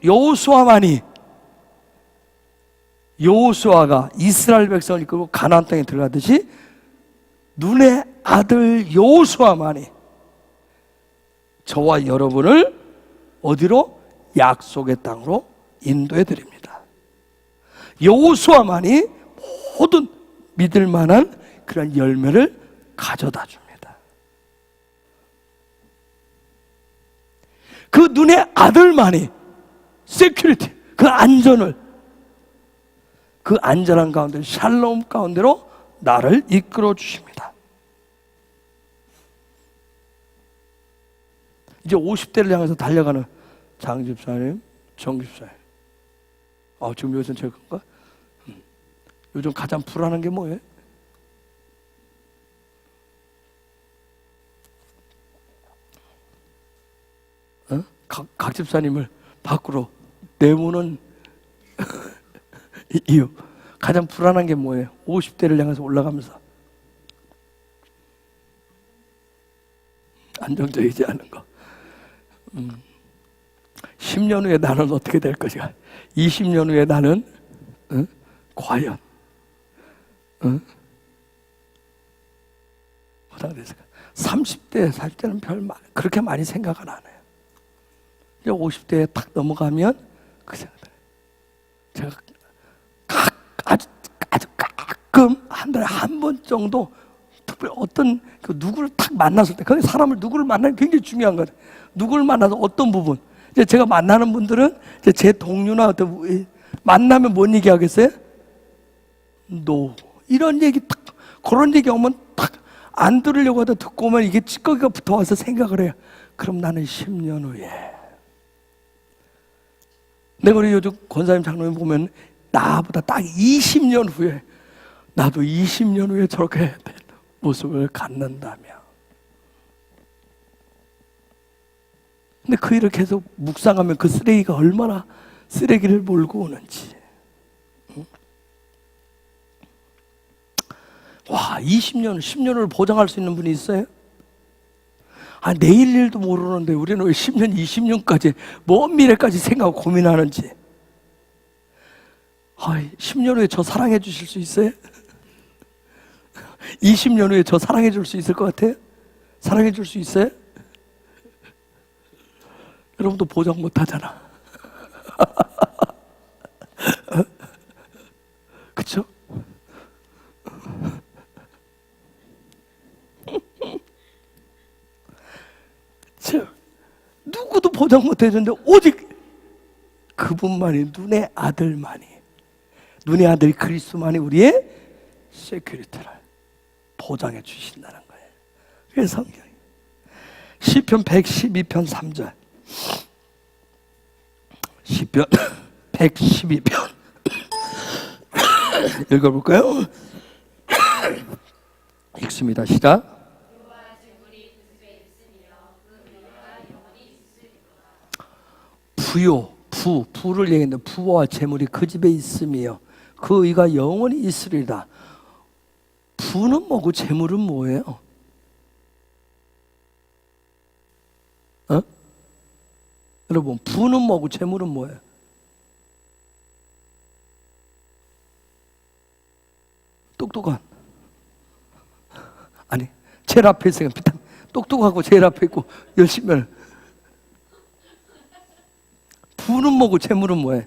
여호수아가 이스라엘 백성을 이끌고 가나안 땅에 들어가듯이 눈의 아들 여호수아만이 저와 여러분을 어디로? 약속의 땅으로 인도해 드립니다. 여호수아만이 모든 믿을 만한 그런 열매를 가져다 줍니다. 그 눈의 아들만이 세큐리티, 그 안전한 가운데 샬롬 가운데로 나를 이끌어 주십니다. 이제 50대를 향해서 달려가는 장 집사님, 정 집사님. 지금 여기서 제일 큰가? 요즘 가장 불안한 게 뭐예요? 각 집사님을 밖으로 내모는 이유. 가장 불안한 게 뭐예요? 50대를 향해서 올라가면서 안정적이지 않은 거. 10년 후에 나는 어떻게 될 것인가? 20년 후에 나는 과연 어떻게 됐을까? 30대, 40대는 그렇게 많이 생각은 안 해요. 이제 50대에 딱 넘어가면 그 생각을 해요. 제가 아주 가끔 한 달에 한 번 정도 특별히 어떤 누구를 딱 만났을 때, 그 사람을 누구를 만나는 게 굉장히 중요한 거예요. 누구를 만나서 어떤 부분. 이제 제가 만나는 분들은 이제 제 동료나 어떤 만나면 뭔 얘기 하겠어요? 이런 얘기 딱, 그런 얘기 오면 딱 안 들으려고 하다 듣고 오면 이게 찌꺼기가 붙어와서 생각을 해요. 그럼 나는 10년 후에. 내가 우리 요즘 권사님 장로님 보면 나보다 딱 20년 후에 나도 20년 후에 저렇게 된 모습을 갖는다며. 근데 그 일을 계속 묵상하면 그 쓰레기가 얼마나 쓰레기를 몰고 오는지. 와, 20년, 10년을 보장할 수 있는 분이 있어요? 내일 일도 모르는데 우리는 왜 10년, 20년까지 먼 미래까지 생각하고 고민하는지. 10년 후에 저 사랑해 주실 수 있어요? 20년 후에 저 사랑해 줄 수 있을 것 같아요? 사랑해 줄 수 있어요? 여러분도 보장 못 하잖아. 그쵸? 누구도 보장 못 해주는데 오직 그분만이, 눈의 아들만이, 눈의 아들 그리스도만이 우리의 세큐리티를 보장해 주신다는 거예요. 그게 성경이. 시편 112편 3절. 시편 112편 읽어볼까요? 읽습니다. 시작. 부를 얘기했는데 부와 재물이 그 집에 있으며 그 의가 영원히 있으리라. 부는 뭐고 재물은 뭐예요? 여러분, 부는 뭐고 재물은 뭐예요? 똑똑한. 제일 앞에 있으니까 똑똑하고 제일 앞에 있고 열심히 하는. 부는 뭐고 재물은 뭐예요?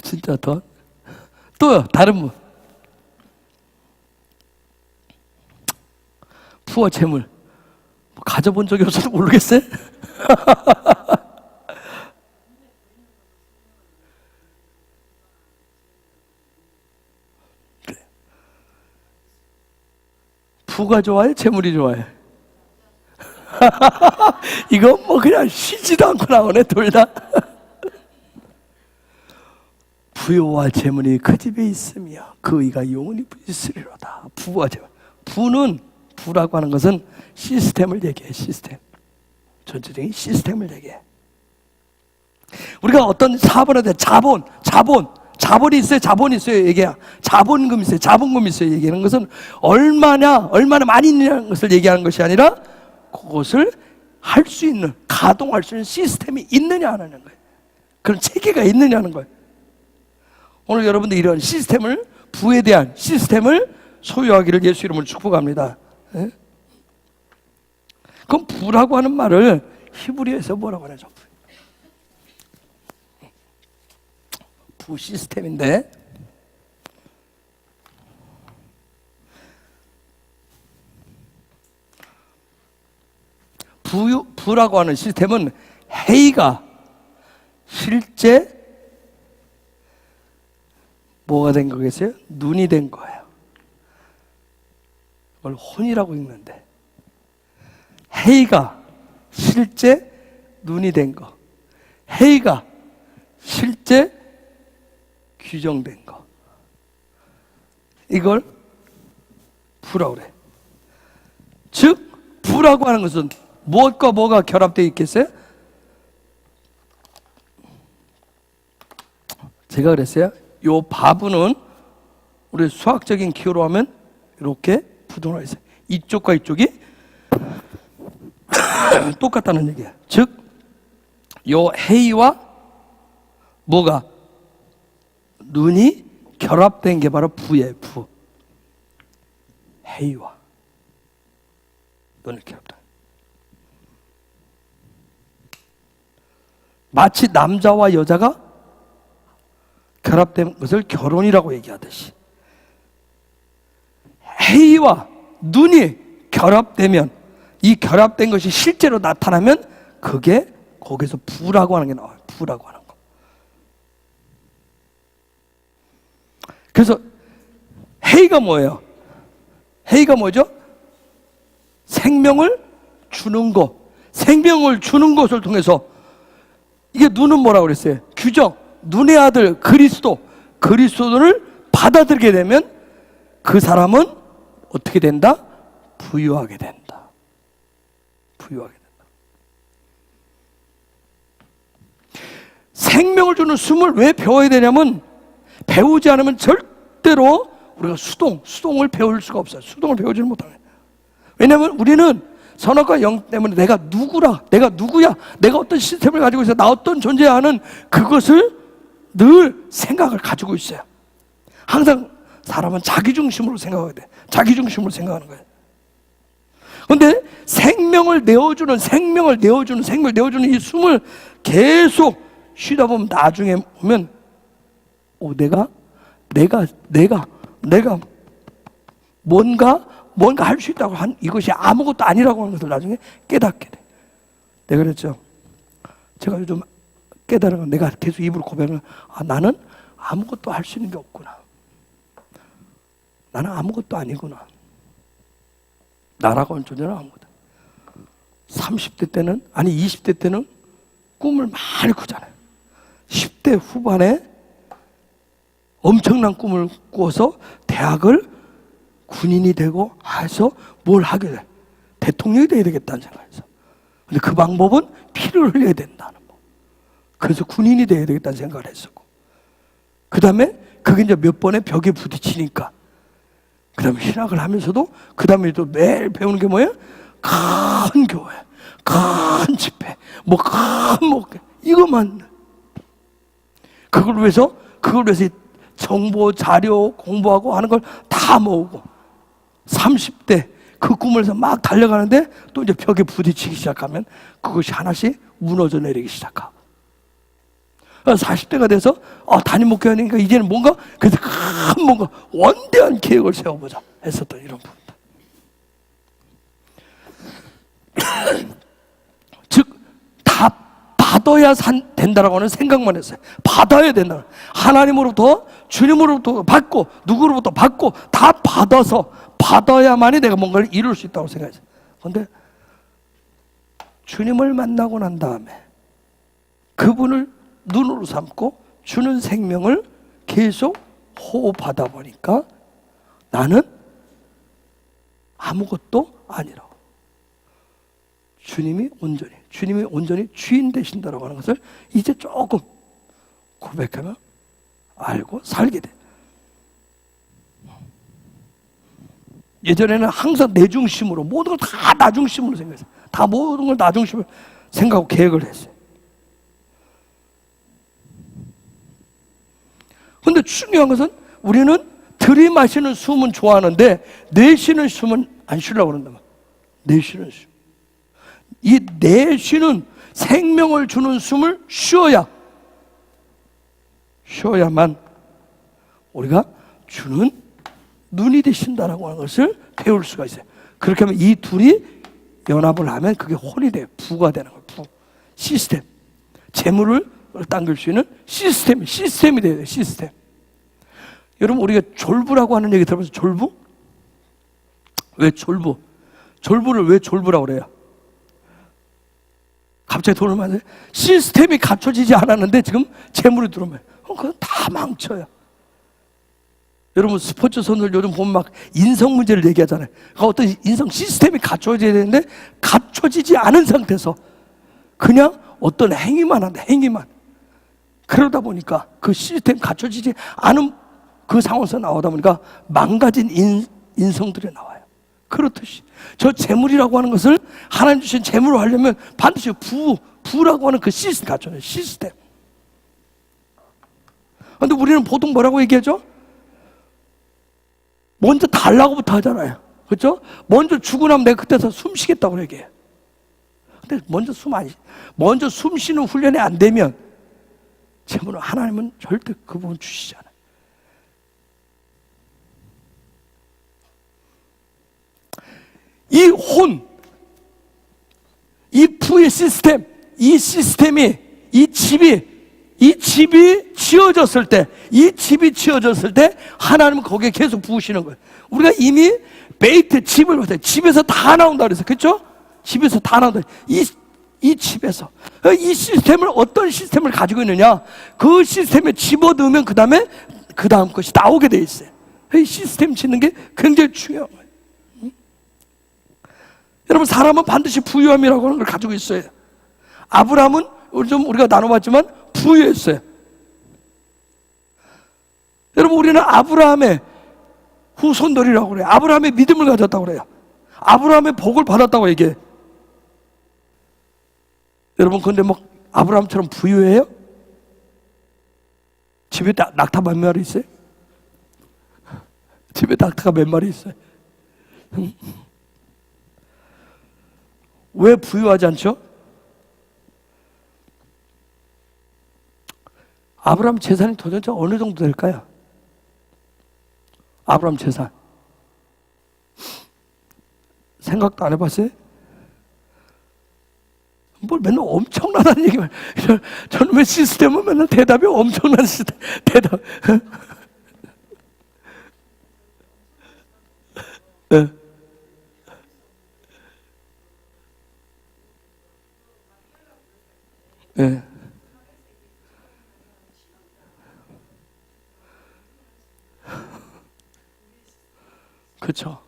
진짜 또요, 다른 분. 부와 재물. 가져본 적이 없어서 모르겠어요? 부가 좋아요? 재물이 좋아요? 이건 뭐 그냥 쉬지도 않고 나오네, 둘 다. 부요와 재물이 그 집에 있으며 그 의가 영원히 있으리로다. 부와 재물. 부라고 하는 것은 시스템을 얘기해. 시스템. 전체적인 시스템을 얘기해. 우리가 어떤 사업을 할 때 자본이 있어요, 자본이 있어요, 얘기야. 자본금 있어요, 자본금 있어요, 얘기하는 것은 얼마나 많이 있느냐는 것을 얘기하는 것이 아니라 그것을 할 수 있는, 가동할 수 있는 시스템이 있느냐 하는 거예요. 그런 체계가 있느냐는 거예요. 오늘 여러분들 이런 시스템을, 부에 대한 시스템을 소유하기를 예수 이름으로 축복합니다. 예? 그럼 부라고 하는 말을 히브리어에서 뭐라고 하죠? 부 시스템인데, 부라고 하는 시스템은 헤이가 실제 뭐가 된 거겠어요? 눈이 된 거예요. 그걸 혼이라고 읽는데, 헤이가 실제 눈이 된 거, 해가 실제 규정된 거, 이걸 부라고 그래. 즉 부라고 하는 것은 무엇과 뭐가 결합되어 있겠어요? 제가 그랬어요. 요 바브는 우리 수학적인 기호로 하면 이렇게 부동화 있어요. 이쪽과 이쪽이 똑같다는 얘기예요. 즉, 요 헤이와 뭐가 눈이 결합된 게 바로 부예요. 부. 헤이와 눈이 결합된. 마치 남자와 여자가 결합된 것을 결혼이라고 얘기하듯이 헤이와 눈이 결합되면, 이 결합된 것이 실제로 나타나면 그게 거기서 부라고 하는 게 나와요. 부라고 하는 거. 그래서 헤이가 뭐예요? 헤이가 뭐죠? 생명을 주는 것. 생명을 주는 것을 통해서, 이게 눈은 뭐라고 그랬어요? 규정. 눈의 아들 그리스도를 받아들이게 되면 그 사람은 어떻게 된다? 부유하게 된다. 부유하게 된다. 생명을 주는 숨을 왜 배워야 되냐면, 배우지 않으면 절대로 우리가 수동을 배울 수가 없어요. 수동을 배우지는 못하는 거예요. 왜냐하면 우리는 선악과 영 때문에 내가 누구야, 내가 어떤 시스템을 가지고 있어, 나 어떤 존재야 하는 그것을 늘 생각을 가지고 있어요. 항상 사람은 자기중심으로 생각해야 돼. 자기중심으로 생각하는 거예요. 그런데 생명을 내어주는 이 숨을 계속 쉬다 보면 나중에 보면 내가 뭔가 할 수 있다고 한 이것이 아무것도 아니라고 하는 것을 나중에 깨닫게 돼. 내가 그랬죠. 제가 요즘 깨달은 건, 내가 계속 입으로 고백을, 나는 아무것도 할 수 있는 게 없구나. 나는 아무것도 아니구나. 나라고 하는 존재는 아무것도. 30대 때는, 20대 때는 꿈을 많이 꾸잖아요. 10대 후반에 엄청난 꿈을 꾸어서 대학을 군인이 되고 해서 뭘 하게 돼. 대통령이 돼야 되겠다는 생각에서. 근데 그 방법은 피를 흘려야 된다는 거. 그래서 군인이 돼야 되겠다는 생각을 했었고, 그 다음에 그게 이제 몇 번의 벽에 부딪히니까, 그 다음에 신학을 하면서도 그 다음에 또 매일 배우는 게 뭐예요? 큰 교회, 큰 집회, 큰 목회, 이것만. 그걸 위해서 정보 자료 공부하고 하는 걸 다 모으고, 30대 그 꿈을 해서 막 달려가는데 또 이제 벽에 부딪히기 시작하면 그것이 하나씩 무너져 내리기 시작하고, 40대가 돼서 담임 목회하니까 이제는 그래서 뭔가 원대한 계획을 세워보자 했었던 이런 부분들. 즉 다 받아야 된다라고 하는 생각만 했어요. 받아야 된다. 하나님으로부터, 주님으로부터 받고, 누구로부터 받고, 다 받아야만이 내가 뭔가를 이룰 수 있다고 생각했어요. 그런데 주님을 만나고 난 다음에 그분을 눈으로 삼고 주는 생명을 계속 호흡하다 보니까 나는 아무것도 아니라고. 주님이 온전히 주인 되신다라고 하는 것을 이제 조금 고백하면 알고 살게 돼. 예전에는 항상 내 중심으로, 모든 걸 다 나 중심으로 생각했어요. 다 모든 걸 나 중심으로 생각하고 계획을 했어요. 근데 중요한 것은 우리는 들이마시는 숨은 좋아하는데 내쉬는 숨은 안 쉬려고 그런다. 내쉬는 숨. 이 내쉬는 생명을 주는 숨을 쉬어야만 우리가 주는 눈이 되신다라고 하는 것을 배울 수가 있어요. 그렇게 하면 이 둘이 연합을 하면 그게 혼이 돼요. 부가 되는 거예요. 부. 시스템. 재물을 당길 수 있는 시스템이 돼야 돼요. 시스템. 여러분, 우리가 졸부라고 하는 얘기 들어보세요. 졸부? 왜 졸부? 졸부를 왜 졸부라고 그래요? 갑자기 돈을 많이 시스템이 갖춰지지 않았는데 지금 재물이 들어오면 그건 다 망쳐요. 여러분 스포츠 선수들 요즘 보면 막 인성 문제를 얘기하잖아요. 그러니까 어떤 인성 시스템이 갖춰져야 되는데 갖춰지지 않은 상태에서 그냥 어떤 행위만 한다. 행위만. 그러다 보니까 그 시스템 갖춰지지 않은 그 상황에서 나오다 보니까 망가진 인성들이 나와요. 그렇듯이 저 재물이라고 하는 것을 하나님 주신 재물로 하려면 반드시 부라고 하는 그 시스템 갖춰야 돼요. 시스템. 그런데 우리는 보통 뭐라고 얘기하죠? 먼저 달라고부터 하잖아요. 그렇죠? 먼저 주고 나면 내가 그때서 숨 쉬겠다고 얘기해요. 근데 먼저 숨 쉬는 훈련이 안 되면 재물은 하나님은 절대 그 부분 주시지 않아요. 이 혼, 이 부의 시스템, 이 시스템이, 이 집이 지어졌을 때, 하나님은 거기에 계속 부으시는 거예요. 우리가 이미 베이트 집을 봤어요. 집에서 다 나온다 그랬어요. 그렇죠? 집에서 다 나온다. 이 집에서. 이 시스템을 어떤 시스템을 가지고 있느냐? 그 시스템에 집어넣으면 그 다음 것이 나오게 돼 있어요. 이 시스템 짓는 게 굉장히 중요한 거예요. 여러분 사람은 반드시 부유함이라고 하는 걸 가지고 있어요. 아브라함은 우리가 나눠봤지만 부유했어요. 여러분 우리는 아브라함의 후손들이라고 그래요. 아브라함의 믿음을 가졌다고 그래요. 아브라함의 복을 받았다고 얘기해. 여러분 근데 뭐 아브라함처럼 부유해요? 집에 낙타 몇 마리 있어요? 집에 낙타가 몇 마리 있어요? 왜 부유하지 않죠? 아브라함 재산이 도대체 어느 정도 될까요? 아브라함 재산 생각도 안 해봤어요? 뭘 맨날 엄청나다는 얘기만. 저는 왜 시스템은 맨날 대답이 엄청난 대답. 네. 네. 그렇죠.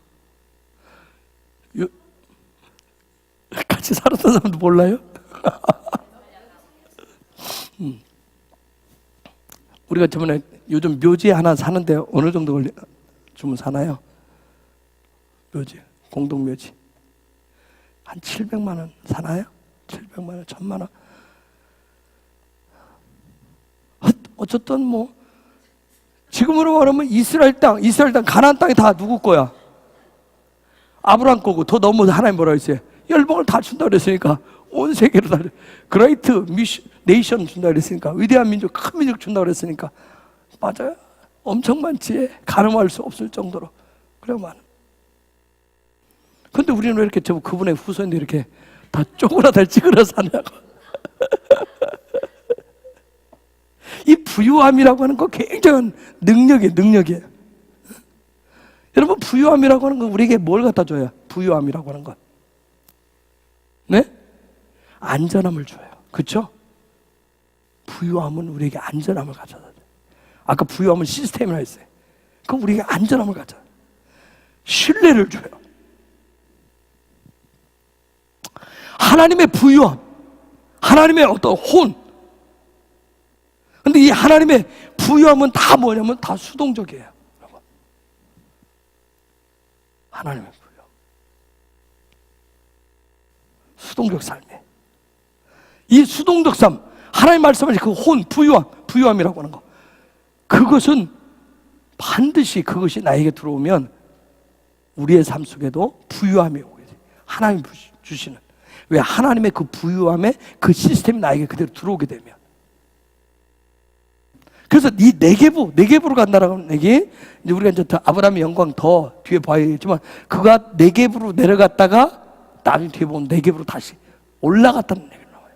같이 살았던 사람도 몰라요? 우리가 저번에 요즘 묘지 하나 사는데 어느 정도 주면 사나요? 묘지, 공동묘지 한 700만 원 사나요? 700만 원, 1000만 원. 어쨌든 뭐 지금으로 말하면 이스라엘 땅 가나안 땅이 다 누구 거야? 아브라함 거고. 더 너무 하나님 뭐라 했어요? 열방을 다 준다 그랬으니까 온 세계로 다 그레이트 네이션 준다 그랬으니까 위대한 민족, 큰 민족 준다 그랬으니까 맞아요. 엄청 많지. 가늠할 수 없을 정도로 그래 많아. 근데 우리는 왜 이렇게 그분의 후손들이 이렇게 다 쪼그라들 찌그러 사냐고. 이 부유함이라고 하는 거 굉장한 능력이에요. 여러분 부유함이라고 하는 건 우리에게 뭘 갖다 줘요? 부유함이라고 하는 건 네? 안전함을 줘요. 그렇죠? 부유함은 우리에게 안전함을 가져다 줘요. 아까 부유함은 시스템이라 했어요. 그럼 우리에게 안전함을 가져다 줘요. 신뢰를 줘요. 하나님의 부유함, 하나님의 어떤 혼. 근데 이 하나님의 부유함은 다 뭐냐면 다 수동적이에요. 여러분. 하나님의 부유함. 수동적 삶이에요. 이 수동적 삶, 하나님 말씀하신 그 혼, 부유함이라고 하는 거. 그것은 반드시 그것이 나에게 들어오면 우리의 삶 속에도 부유함이 오게 돼요. 하나님 주시는. 왜? 하나님의 그 부유함의 그 시스템이 나에게 그대로 들어오게 되면. 그래서 이 네게부로 간다라는 얘기, 이제 우리가 이제 아브라함의 영광 더 뒤에 봐야겠지만, 그가 네게부로 내려갔다가 나중에 뒤에 보면 네게부로 다시 올라갔다는 얘기가 나와요.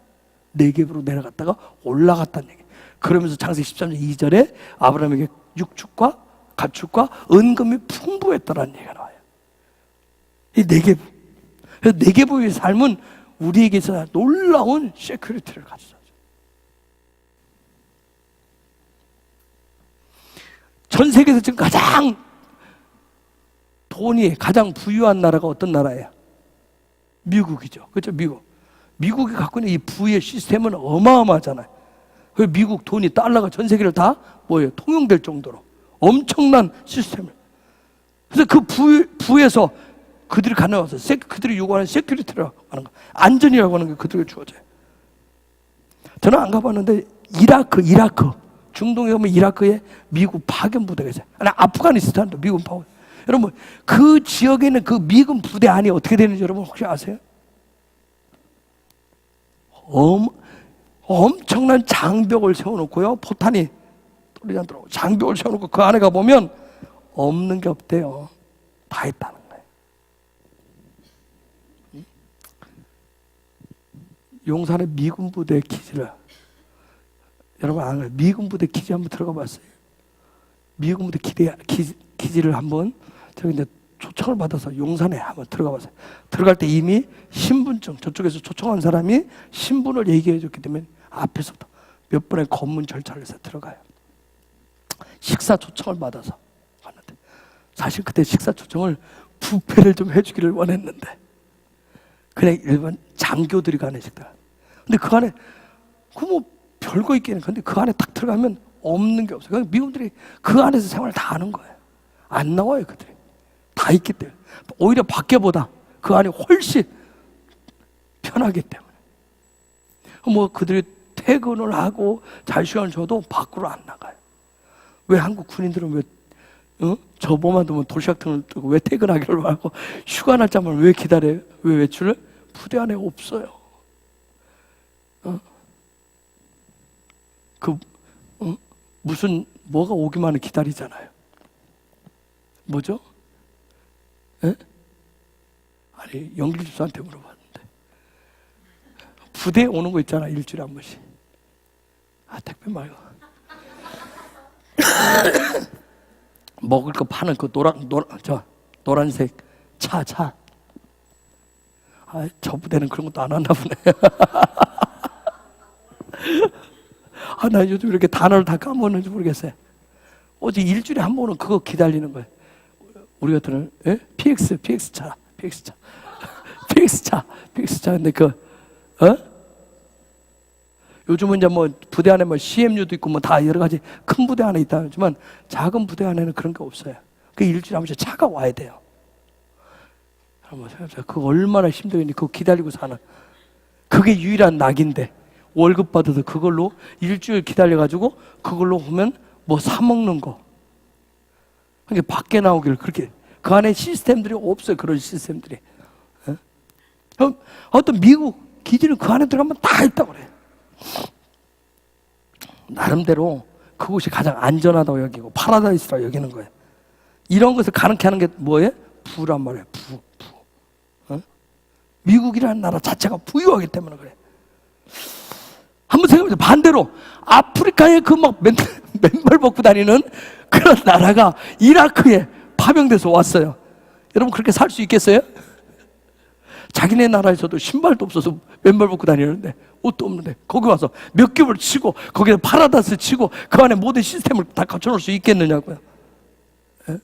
네게부로 내려갔다가 올라갔다는 얘기. 그러면서 창세기 13장 2절에 아브라함에게 육축과 가축과 은금이 풍부했다라는 얘기가 나와요. 이 네게부. 그래서 네게부의 삶은 우리에게서 놀라운 세큐리티를 가졌어요. 전 세계에서 지금 가장 돈이 가장 부유한 나라가 어떤 나라예요? 미국이죠. 그렇죠? 미국이 갖고 있는 이 부의 시스템은 어마어마하잖아요. 그 미국 돈이 달러가 전 세계를 다 뭐예요? 통용될 정도로 엄청난 시스템을. 그래서 그 부에서 그들이 가능해서 그들이 요구하는 세큐리티라고 하는 거, 안전이라고 하는 게 그들에게 주어져요. 저는 안 가봤는데 이라크 중동에 가면 이라크에 미국 파견 부대가 있어요. 아니, 아프가니스탄도 미군 파견. 여러분 그 지역에 있는 그 미군 부대 안이 어떻게 되는지 여러분 혹시 아세요? 엄청난 장벽을 세워놓고요, 포탄이 떨어지지 않도록 장벽을 세워놓고 그 안에 가보면 없는 게 없대요. 다 있다는 거예요. 용산의 미군 부대 기지를 여러분 아는 미군 부대 기지 한번 들어가 봤어요? 미군 부대 기지를 한번 저기 이제 초청을 받아서 용산에 한번 들어가 봤어요. 들어갈 때 이미 신분증, 저쪽에서 초청한 사람이 신분을 얘기해 줬기 때문에 앞에서부터 몇 번의 검문 절차를 해서 들어가요. 식사 초청을 받아서 갔는데 사실 그때 식사 초청을 뷔페를 좀 해주기를 원했는데 그냥 일반 장교들이 가는 식당. 근데 그 안에 그 뭐 별거 있기는, 근데 그 안에 딱 들어가면 없는 게 없어요. 미국들이 그 안에서 생활을 다 하는 거예요. 안 나와요, 그들이. 다 있기 때문에. 오히려 밖에보다 그 안이 훨씬 편하기 때문에. 뭐 그들이 퇴근을 하고 잘 시간을 줘도 밖으로 안 나가요. 왜 한국 군인들은 왜 저보만 두면 도시락 등을 뜨고 왜 퇴근하기를 하고 휴가 날짜만 왜 기다려요? 왜 외출을? 부대 안에 없어요. 무슨 뭐가 오기만을 기다리잖아요. 뭐죠? 에? 아니, 영길 집사한테 물어봤는데 부대에 오는 거 있잖아, 일주일에 한 번씩. 택배 말고 먹을 거 파는 그 노란색 차. 저 부대는 그런 것도 안 하나 보네. 나 요즘 이렇게 단어를 다 까먹었는지 모르겠어요. 어제 일주일에 한 번은 그거 기다리는 거예요. 우리 같은 PX 차. 근데 요즘은 이제 뭐 부대 안에 뭐 CMU도 있고 뭐 다 여러 가지 큰 부대 안에 있다 하지만 작은 부대 안에는 그런 게 없어요. 그 일주일에 한 번씩 차가 와야 돼요. 한번 생각해보세요. 그거 얼마나 힘들겠니? 그거 기다리고 사는. 그게 유일한 낙인데 월급 받아서 그걸로 일주일 기다려가지고 그걸로 보면 뭐 사 먹는 거. 그게 밖에 나오기를 그렇게 그 안에 시스템들이 없어요. 그런 시스템들이. 어떤 미국 기지는 그 안에 들어가면 다 있다고 그래요. 나름대로 그곳이 가장 안전하다고 여기고 파라다이스라고 여기는 거예요. 이런 것을 가능케 하는 게 뭐예요? 부란 말이에요. 부. 미국이라는 나라 자체가 부유하기 때문에 그래. 한번 생각해보세요. 반대로 아프리카에 그 막 맨발 벗고 다니는 그런 나라가 이라크에 파병돼서 왔어요. 여러분 그렇게 살 수 있겠어요? 자기네 나라에서도 신발도 없어서 맨발 벗고 다니는데 옷도 없는데 거기 와서 몇 개월 치고 거기에 파라다이스 치고 그 안에 모든 시스템을 다 갖춰놓을 수 있겠느냐고요. 예?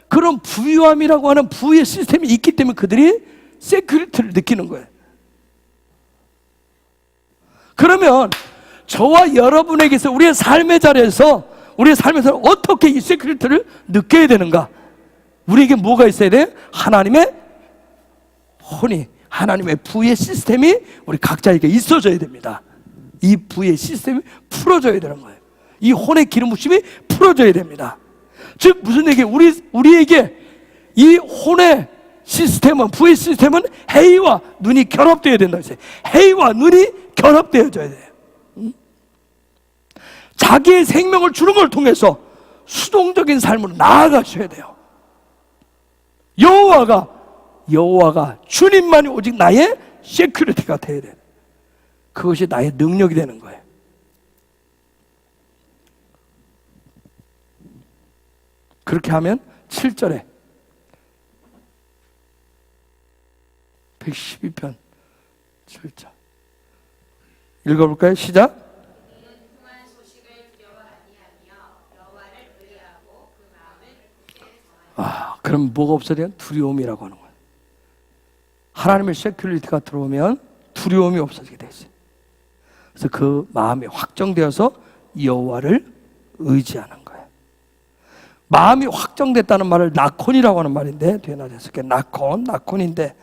그런 부유함이라고 하는 부의 시스템이 있기 때문에 그들이 세큐리티를 느끼는 거예요. 그러면 저와 여러분에게서 우리의 삶의 자리에서 어떻게 이 세큐리티를 느껴야 되는가? 우리에게 뭐가 있어야 돼? 하나님의 혼이, 하나님의 부의 시스템이 우리 각자에게 있어져야 됩니다. 이 부의 시스템이 풀어져야 되는 거예요. 이 혼의 기름 부심이 풀어져야 됩니다. 즉 무슨 얘기예요? 우리에게 이 혼의 시스템은, 부의 시스템은 해와 눈이 결합되어야 된다고 했어요. 해와 눈이 결합되어져야 돼요. 자기의 생명을 주는 걸 통해서 수동적인 삶으로 나아가셔야 돼요. 여호와가 주님만이 오직 나의 세큐리티가 되어야 돼요. 그것이 나의 능력이 되는 거예요. 그렇게 하면 7절에 112편 7절 읽어볼까요? 시작. 그럼 뭐가 없어져요? 두려움이라고 하는 거예요. 하나님의 세큐리티가 들어오면 두려움이 없어지게 돼 있어요. 그래서 그 마음이 확정되어서 여호와를 의지하는 거예요. 마음이 확정됐다는 말을 나콘이라고 하는 말인데, 뒤에 나와서 나콘인데,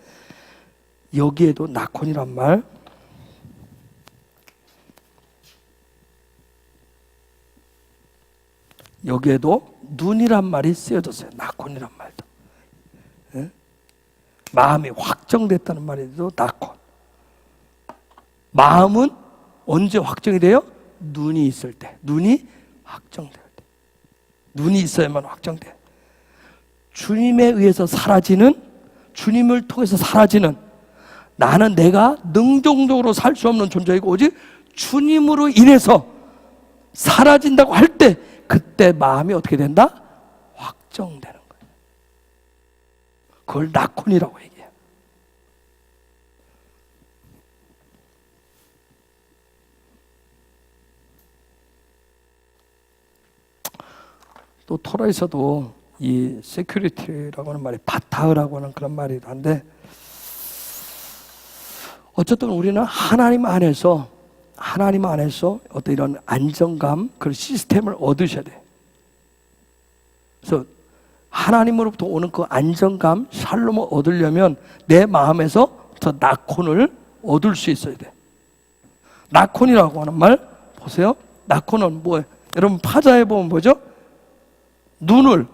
여기에도 나콘이란 말, 여기에도 눈이란 말이 쓰여졌어요. 나콘이란 말도. 예? 마음이 확정됐다는 말에도 나콘. 마음은 언제 확정이 돼요? 눈이 있을 때. 눈이 확정될 때. 눈이 있어야만 확정돼요. 주님에 의해서 사라지는, 주님을 통해서 사라지는, 나는 내가 능동적으로 살 수 없는 존재이고 오직 주님으로 인해서 사라진다고 할 때, 그때 마음이 어떻게 된다? 확정되는 거예요. 그걸 나콘이라고 얘기해요. 또 토라에서도 이 세큐리티라고 하는 말이 바타흐라고 하는 그런 말이란데, 어쨌든 우리는 하나님 안에서 어떤 이런 안정감, 그런 시스템을 얻으셔야 돼요. 그래서 하나님으로부터 오는 그 안정감, 샬롬을 얻으려면 내 마음에서 저 나콘을 얻을 수 있어야 돼요. 나콘이라고 하는 말 보세요. 나콘은 뭐예요? 여러분 파자에 보면 뭐죠? 눈을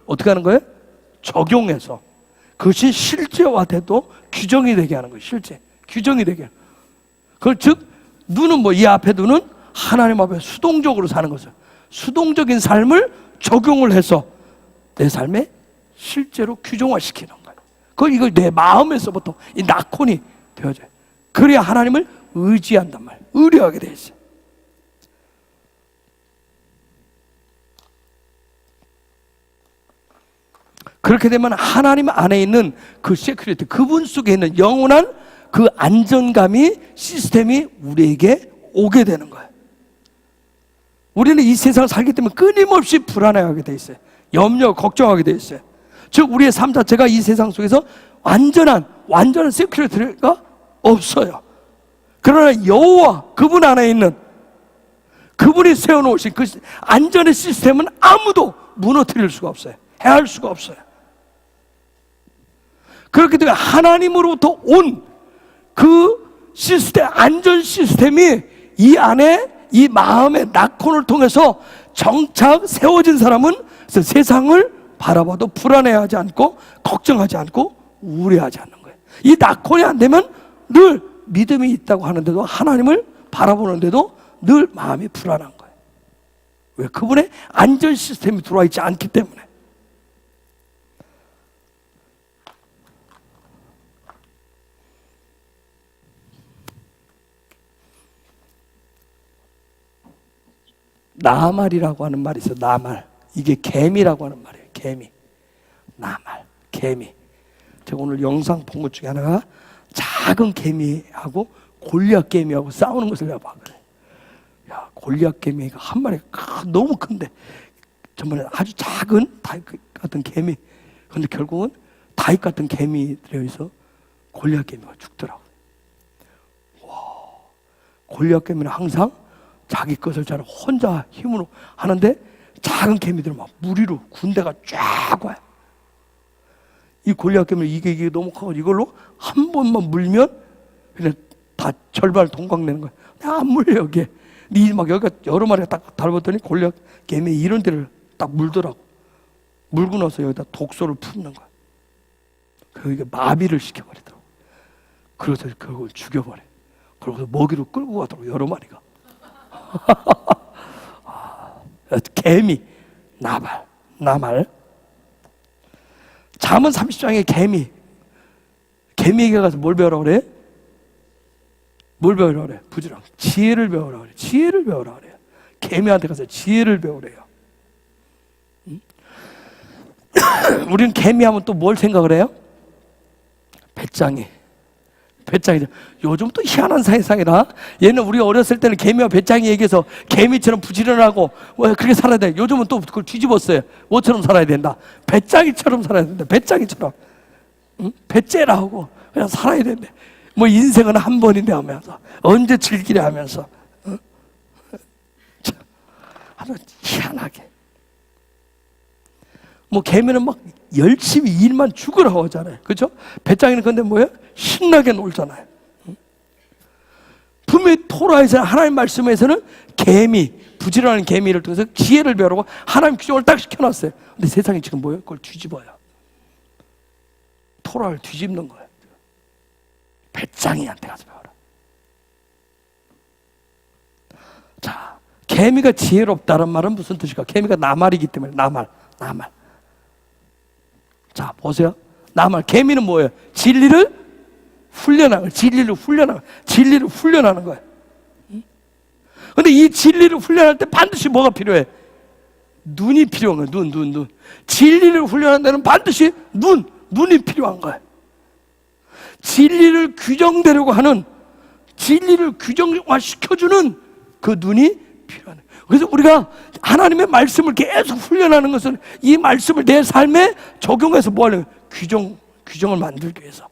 어떻게 하는 거예요? 적용해서 그것이 실제화돼도 규정이 되게 하는 거예요. 실제 규정이 되게 하는 거예요. 그걸 즉 눈은 뭐 이 앞에 눈은 하나님 앞에 수동적으로 사는 거죠. 수동적인 삶을 적용을 해서 내 삶에 실제로 규정화시키는 거예요. 이걸 내 마음에서부터 이 나콘이 되어져요. 그래야 하나님을 의지한단 말이에요. 의뢰하게 돼 있어요. 그렇게 되면 하나님 안에 있는 그 세큐리티, 그분 속에 있는 영원한 그 안정감이, 시스템이 우리에게 오게 되는 거예요. 우리는 이 세상을 살기 때문에 끊임없이 불안해하게 돼 있어요. 염려, 걱정하게 돼 있어요. 즉 우리의 삶 자체가 이 세상 속에서 완전한 세큐리티가 없어요. 그러나 여호와, 그분 안에 있는, 그분이 세워놓으신 그 안전의 시스템은 아무도 무너뜨릴 수가 없어요. 해할 수가 없어요. 그렇기 때문에 하나님으로부터 온 그 시스템, 안전 시스템이 이 안에, 이 마음의 나콘을 통해서 정착 세워진 사람은 세상을 바라봐도 불안해하지 않고 걱정하지 않고 우려하지 않는 거예요. 이 나콘이 안 되면 늘 믿음이 있다고 하는데도, 하나님을 바라보는데도 늘 마음이 불안한 거예요. 왜? 그분의 안전 시스템이 들어와 있지 않기 때문에. 나말이라고 하는 말이 있어요. 나말. 이게 개미라고 하는 말이에요. 개미. 나말. 개미. 제가 오늘 영상 본 것 중에 하나가 작은 개미하고 골리앗 개미하고 싸우는 것을 내가 봤거든요. 야, 골리앗 개미가 한 마리가 너무 큰데 정말 아주 작은 다윗 같은 개미. 근데 결국은 다윗 같은 개미들에서 골리앗 개미가 죽더라고요. 와, 골리앗 개미는 항상 자기 것을 잘 혼자 힘으로 하는데 작은 개미들은 막 무리로 군대가 쫙 와요. 이 골리앗 개미를 이게 너무 커서 이걸로 한 번만 물면 그냥 다 절반을 동강내는 거야. 안 물려 여기에. 막 여기가 여러 마리가 딱 달았더니 골리앗 개미 이런 데를 딱 물더라고. 물고 나서 여기다 독소를 푸는 거야. 그게 마비를 시켜버리더라고. 그래서 결국 죽여버려. 그러고서 먹이로 끌고 가더라고 여러 마리가. 개미, 나말. 잠언 30장에 개미에게 가서 뭘 배우라 그래? 뭘 배우라 그래? 부지런 지혜를 배우라 그래. 지혜를 배우라 그래요. 개미한테 가서 지혜를 배우래요. 우리는 개미하면 또 뭘 생각을 해요? 배짱이죠. 요즘 또 희한한 세상이라. 얘는 우리 어렸을 때는 개미와 배짱이 얘기해서 개미처럼 부지런하고 그렇게 살아야 돼. 요즘은 또 그걸 뒤집었어요. 뭐처럼 살아야 된다? 배짱이처럼 살아야 된다. 배짱이처럼. 응? 배째라 하고 그냥 살아야 된대. 뭐 인생은 한 번인데 하면서 언제 즐기려 하면서. 응? 아주 희한하게. 뭐 개미는 막 열심히 일만 죽으라고 하잖아요. 그렇죠? 배짱이는 근데 뭐예요? 신나게 놀잖아요. 분명히 토라에서 하나님 말씀에서는 부지런한 개미를 통해서 지혜를 배우라고 하나님 규정을 딱 시켜놨어요. 근데 세상이 지금 뭐예요? 그걸 뒤집어요. 토라를 뒤집는 거예요. 배짱이한테 가서 배워라. 자, 개미가 지혜롭다는 말은 무슨 뜻일까? 개미가 나말이기 때문에 나말. 자, 보세요. 나말. 개미는 뭐예요? 진리를 훈련하는 거예요. 근데 이 진리를 훈련할 때 반드시 뭐가 필요해? 눈이 필요한 거예요. 눈. 진리를 훈련하는 데는 반드시 눈이 필요한 거예요. 진리를 규정되려고 하는, 진리를 규정화시켜주는 그 눈이 필요하네. 그래서 우리가 하나님의 말씀을 계속 훈련하는 것은 이 말씀을 내 삶에 적용해서 뭐 하려고? 규정을 만들기 위해서.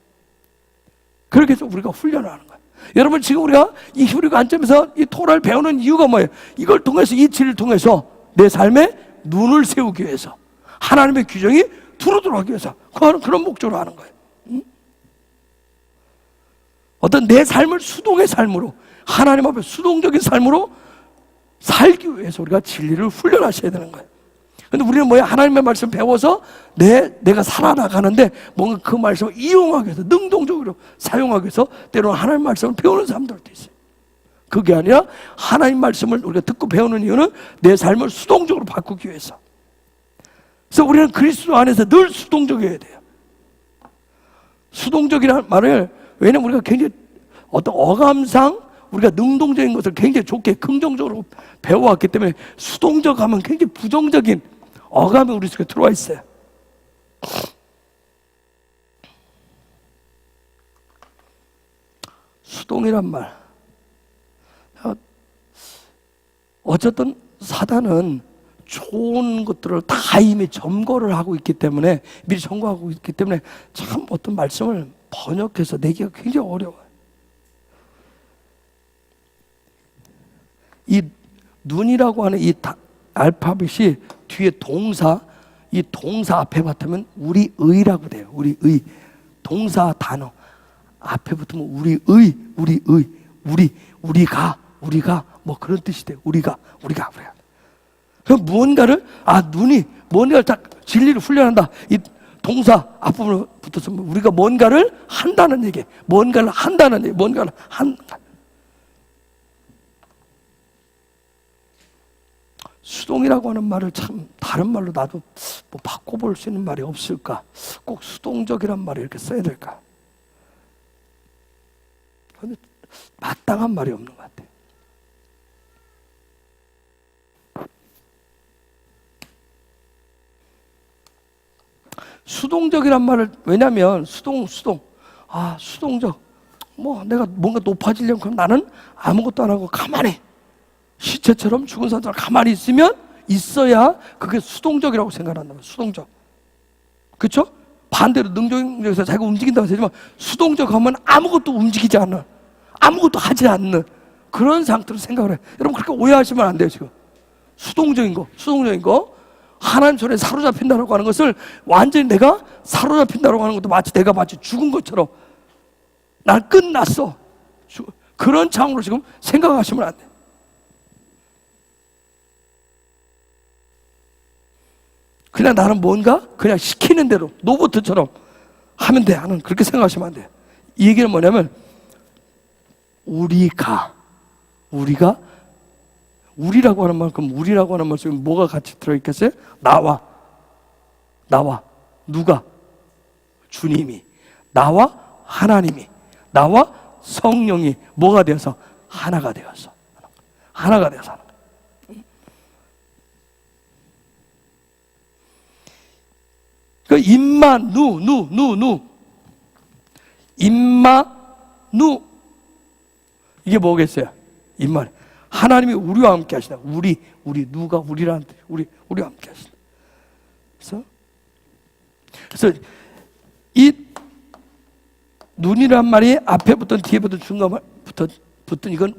그렇게 해서 우리가 훈련을 하는 거예요. 여러분, 지금 우리가 이 히브리어 관점에서 이 토라를 배우는 이유가 뭐예요? 이걸 통해서, 이 진리를 통해서 내 삶에 눈을 세우기 위해서, 하나님의 규정이 두루두루 하기 위해서 그런 목적으로 하는 거예요. 어떤 내 삶을 수동의 삶으로, 하나님 앞에 수동적인 삶으로 살기 위해서 우리가 진리를 훈련하셔야 되는 거예요. 근데 우리는 뭐야? 하나님의 말씀 배워서 내가 살아나가는데 뭔가 그 말씀을 이용하기 위해서, 능동적으로 사용하기 위해서 때로는 하나님 말씀을 배우는 사람들도 있어요. 그게 아니라 하나님 말씀을 우리가 듣고 배우는 이유는 내 삶을 수동적으로 바꾸기 위해서. 그래서 우리는 그리스도 안에서 늘 수동적이어야 돼요. 수동적이라는 말을, 왜냐면 우리가 굉장히 어떤 어감상 우리가 능동적인 것을 굉장히 좋게 긍정적으로 배워왔기 때문에 수동적 하면 굉장히 부정적인 어감이 우리 속에 들어와 있어요. 수동이란 말, 어쨌든 사단은 좋은 것들을 다 이미 점거를 하고 있기 때문에, 미리 점거하고 있기 때문에 참 어떤 말씀을 번역해서 내기가 굉장히 어려워요. 이 눈이라고 하는 이 알파벳이 뒤에 동사, 이 동사 앞에 붙으면 우리의라고 돼요. 우리의. 동사 단어 앞에 붙으면 우리가 뭐 그런 뜻이 돼요. 우리가. 그럼 무언가를, 눈이 뭔가를 딱 진리를 훈련한다. 이 동사 앞부분에 붙어서 우리가 뭔가를 한다는 얘기. 뭔가를 한다는 얘기. 수동이라고 하는 말을 참 다른 말로 나도 뭐 바꿔볼 수 있는 말이 없을까? 꼭 수동적이란 말을 이렇게 써야 될까? 근데 마땅한 말이 없는 것 같아요. 수동적이란 말을, 왜냐면 수동적, 뭐 내가 뭔가 높아지려면 그럼 나는 아무것도 안 하고 가만히 시체처럼 죽은 사람처럼 가만히 있어야 그게 수동적이라고 생각한단 말이에요. 수동적. 그렇죠? 반대로 능동적에서 자기가 움직인다고 하지만 수동적 하면 아무것도 움직이지 않는, 아무것도 하지 않는 그런 상태로 생각을 해요. 여러분, 그렇게 오해하시면 안 돼요. 지금 수동적인 거 하나님 손에 사로잡힌다고 하는 것을 완전히 내가 사로잡힌다고 하는 것도 마치 내가 죽은 것처럼, 난 끝났어, 그런 차원으로 지금 생각하시면 안 돼요. 그냥 나는 뭔가 그냥 시키는 대로 로봇처럼 하면 돼 하는, 그렇게 생각하시면 안 돼요. 이 얘기는 뭐냐면 우리라고 하는 만큼, 우리라고 하는 말씀에 뭐가 같이 들어있겠어요? 나와 누가? 주님이, 나와 하나님이, 나와 성령이 뭐가 되어서? 하나가 되어서 하는 거예요. 그 임만 누 임마누. 이게 뭐겠어요? 임마. 하나님이 우리와 함께 하시다. 우리 누가 우리라는 뜻. 우리와 함께 하시다. 그래서 이 눈이란 말이 앞에 붙던 뒤에 붙던 중간에 붙던 이건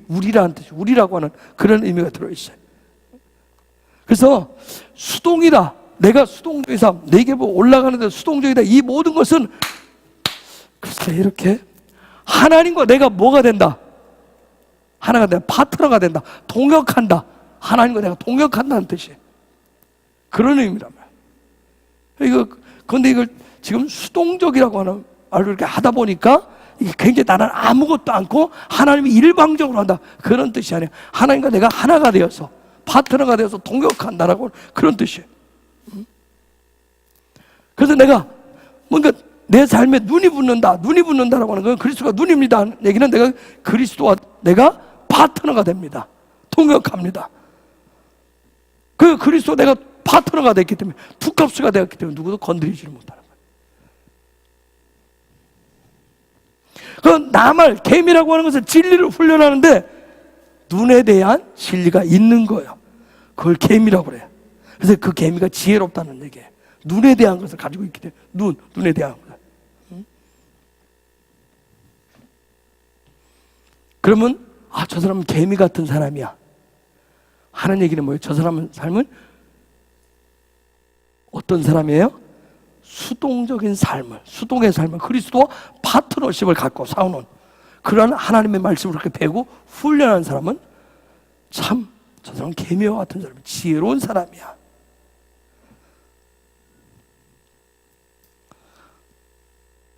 우리라는 뜻이, 우리라고 하는 그런 의미가 들어있어요. 그래서 수동이다. 내가 수동적인 삶, 내게 뭐 올라가는데 수동적이다. 이 모든 것은 글쎄 이렇게 하나님과 내가 뭐가 된다? 하나가 된다. 파트너가 된다. 동역한다. 하나님과 내가 동역한다는 뜻이에요. 그런 의미란 말이에요. 그런데 이걸 지금 수동적이라고 하는 말로 이렇게 하다 보니까 이게 굉장히 나는 아무것도 않고 하나님이 일방적으로 한다. 그런 뜻이 아니에요. 하나님과 내가 하나가 되어서 파트너가 되어서 동역한다라고 그런 뜻이에요. 그래서 내가 뭔가 내 삶에 눈이 붙는다라고 하는 건 그리스도가 눈입니다. 얘기는 내가 그리스도와 내가 파트너가 됩니다. 동역합니다. 그 그리스도 내가 파트너가 됐기 때문에 두캅스가 되었기 때문에 누구도 건드리지를 못하는 거예요. 그 나말 계미라고 하는 것은 진리를 훈련하는데 눈에 대한 진리가 있는 거예요. 그걸 계미라고 그래요. 그래서 그 계미가 지혜롭다는 얘기예요. 눈에 대한 것을 가지고 있기 때문에 눈에 대한 것. 그러면 저 사람은 개미 같은 사람이야 하는 얘기는 뭐예요? 저 사람은 삶은 어떤 사람이에요? 수동의 삶을 그리스도와 파트너십을 갖고 싸우는 그러한 하나님의 말씀을 그렇게 배우고 훈련한 사람은 참 저 사람은 개미와 같은 사람이야. 지혜로운 사람이야.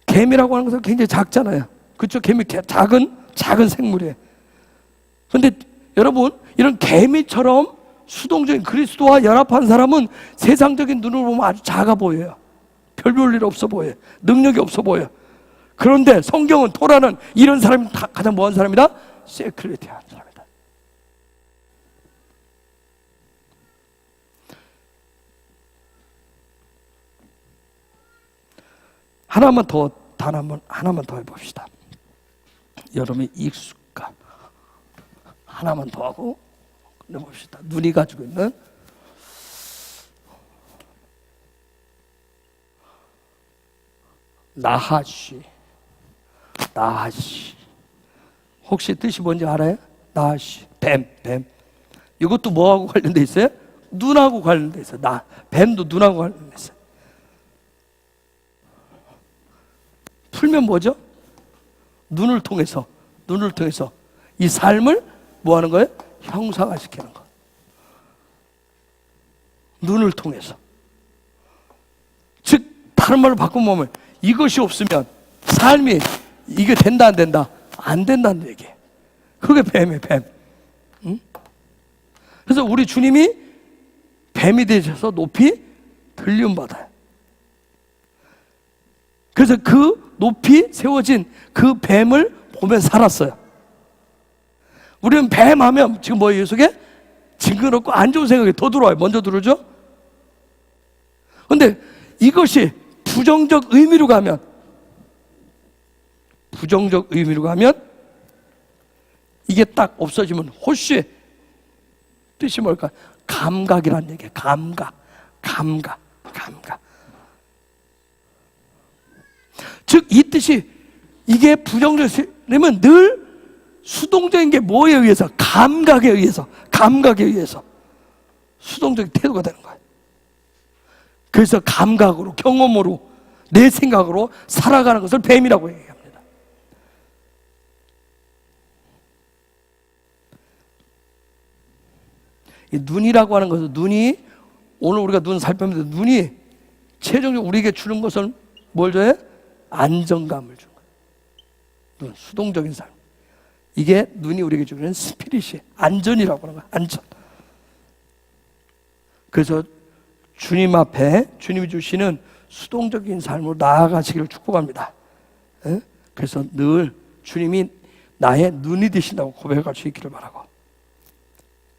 개미라고 하는 것은 굉장히 작잖아요. 그렇죠? 개미 작은 생물이에요. 그런데 여러분 이런 개미처럼 수동적인 그리스도와 연합한 사람은 세상적인 눈으로 보면 아주 작아 보여요. 별 볼 일 없어 보여요. 능력이 없어 보여요. 그런데 성경은 토라는 이런 사람이 가장 뭐한 사람이다? 세큐리티한 사람이다. 하나만 더 해봅시다. 여러분이 익숙한 하나만 더 하고 끝내봅시다. 눈이 가지고 있는 나하시. 혹시 뜻이 뭔지 알아요? 나하시, 뱀. 이것도 뭐하고 관련돼 있어요? 눈하고 관련돼 있어요. 뱀도 눈하고 관련돼 있어요. 풀면 뭐죠? 눈을 통해서 이 삶을 뭐 하는 거예요? 형상화시키는 거. 눈을 통해서. 즉 다른 말로 바꾸면 이것이 없으면 삶이 이게 된다 안 된다? 안 된다는 얘기예요. 그게 뱀이에요. 뱀. 응? 그래서 우리 주님이 뱀이 되셔서 높이 들림받아요. 그래서 그 높이 세워진 그 뱀을 보면 살았어요. 우리는 뱀 하면 지금 뭐예요? 속에 징그럽고 안 좋은 생각이 더 들어와요. 먼저 들어오죠? 그런데 이것이 부정적 의미로 가면 이게 딱 없어지면 호쉬 뜻이 뭘까? 감각이라는 얘기예요. 감각. 즉 이 뜻이 이게 부정적이면 늘 수동적인 게 뭐에 의해서? 감각에 의해서 수동적인 태도가 되는 거예요. 그래서 감각으로, 경험으로, 내 생각으로 살아가는 것을 뱀이라고 얘기합니다. 이 눈이라고 하는 것은 눈이 오늘 우리가 눈 살펴보는데 눈이 최종적으로 우리에게 주는 것은 뭘 줘요? 안정감을 주는 거예요. 눈, 수동적인 삶. 이게 눈이 우리에게 주는 스피릿이 안전이라고 하는 거예요. 안전. 그래서 주님 앞에 주님이 주시는 수동적인 삶으로 나아가시기를 축복합니다. 그래서 늘 주님이 나의 눈이 되신다고 고백할 수 있기를 바라고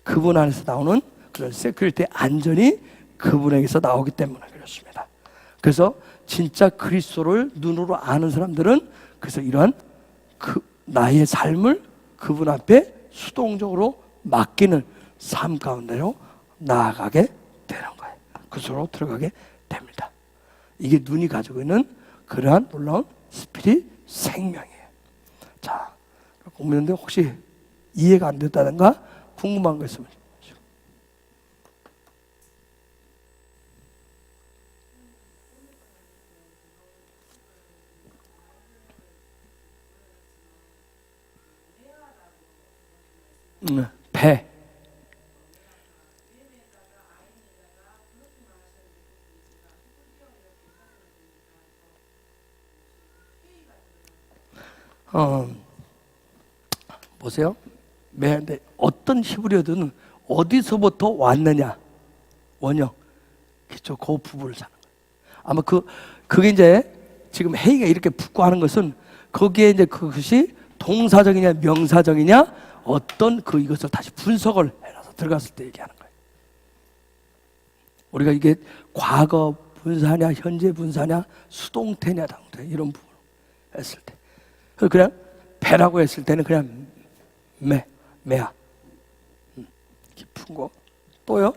그분 안에서 나오는 그런 세큐리티의 안전이 그분에게서 나오기 때문에 그렇습니다. 그래서 진짜 그리스도를 눈으로 아는 사람들은 그래서 이러한 나의 삶을 그분 앞에 수동적으로 맡기는 삶 가운데로 나아가게 되는 거예요. 그곳으로 들어가게 됩니다. 이게 눈이 가지고 있는 그러한 놀라운 스피릿 생명이에요. 자, 공부했는데 혹시 이해가 안 됐다든가 궁금한 거 있으면 배. 보세요. 매한데 어떤 히브리어든 어디서부터 왔느냐 원형 그죠? 그 부분을 사는 거예요. 아마 그게 이제 지금 헤이가 이렇게 붙고 하는 것은 거기에 이제 그것이 동사적이냐 명사적이냐 어떤 이것을 다시 분석을 해놔서 들어갔을 때 얘기하는 거예요. 우리가 이게 과거 분사냐 현재 분사냐 수동태냐 당태 이런 부분 했을 때 그냥 배라고 했을 때는 그냥 매야 깊은 거 또요.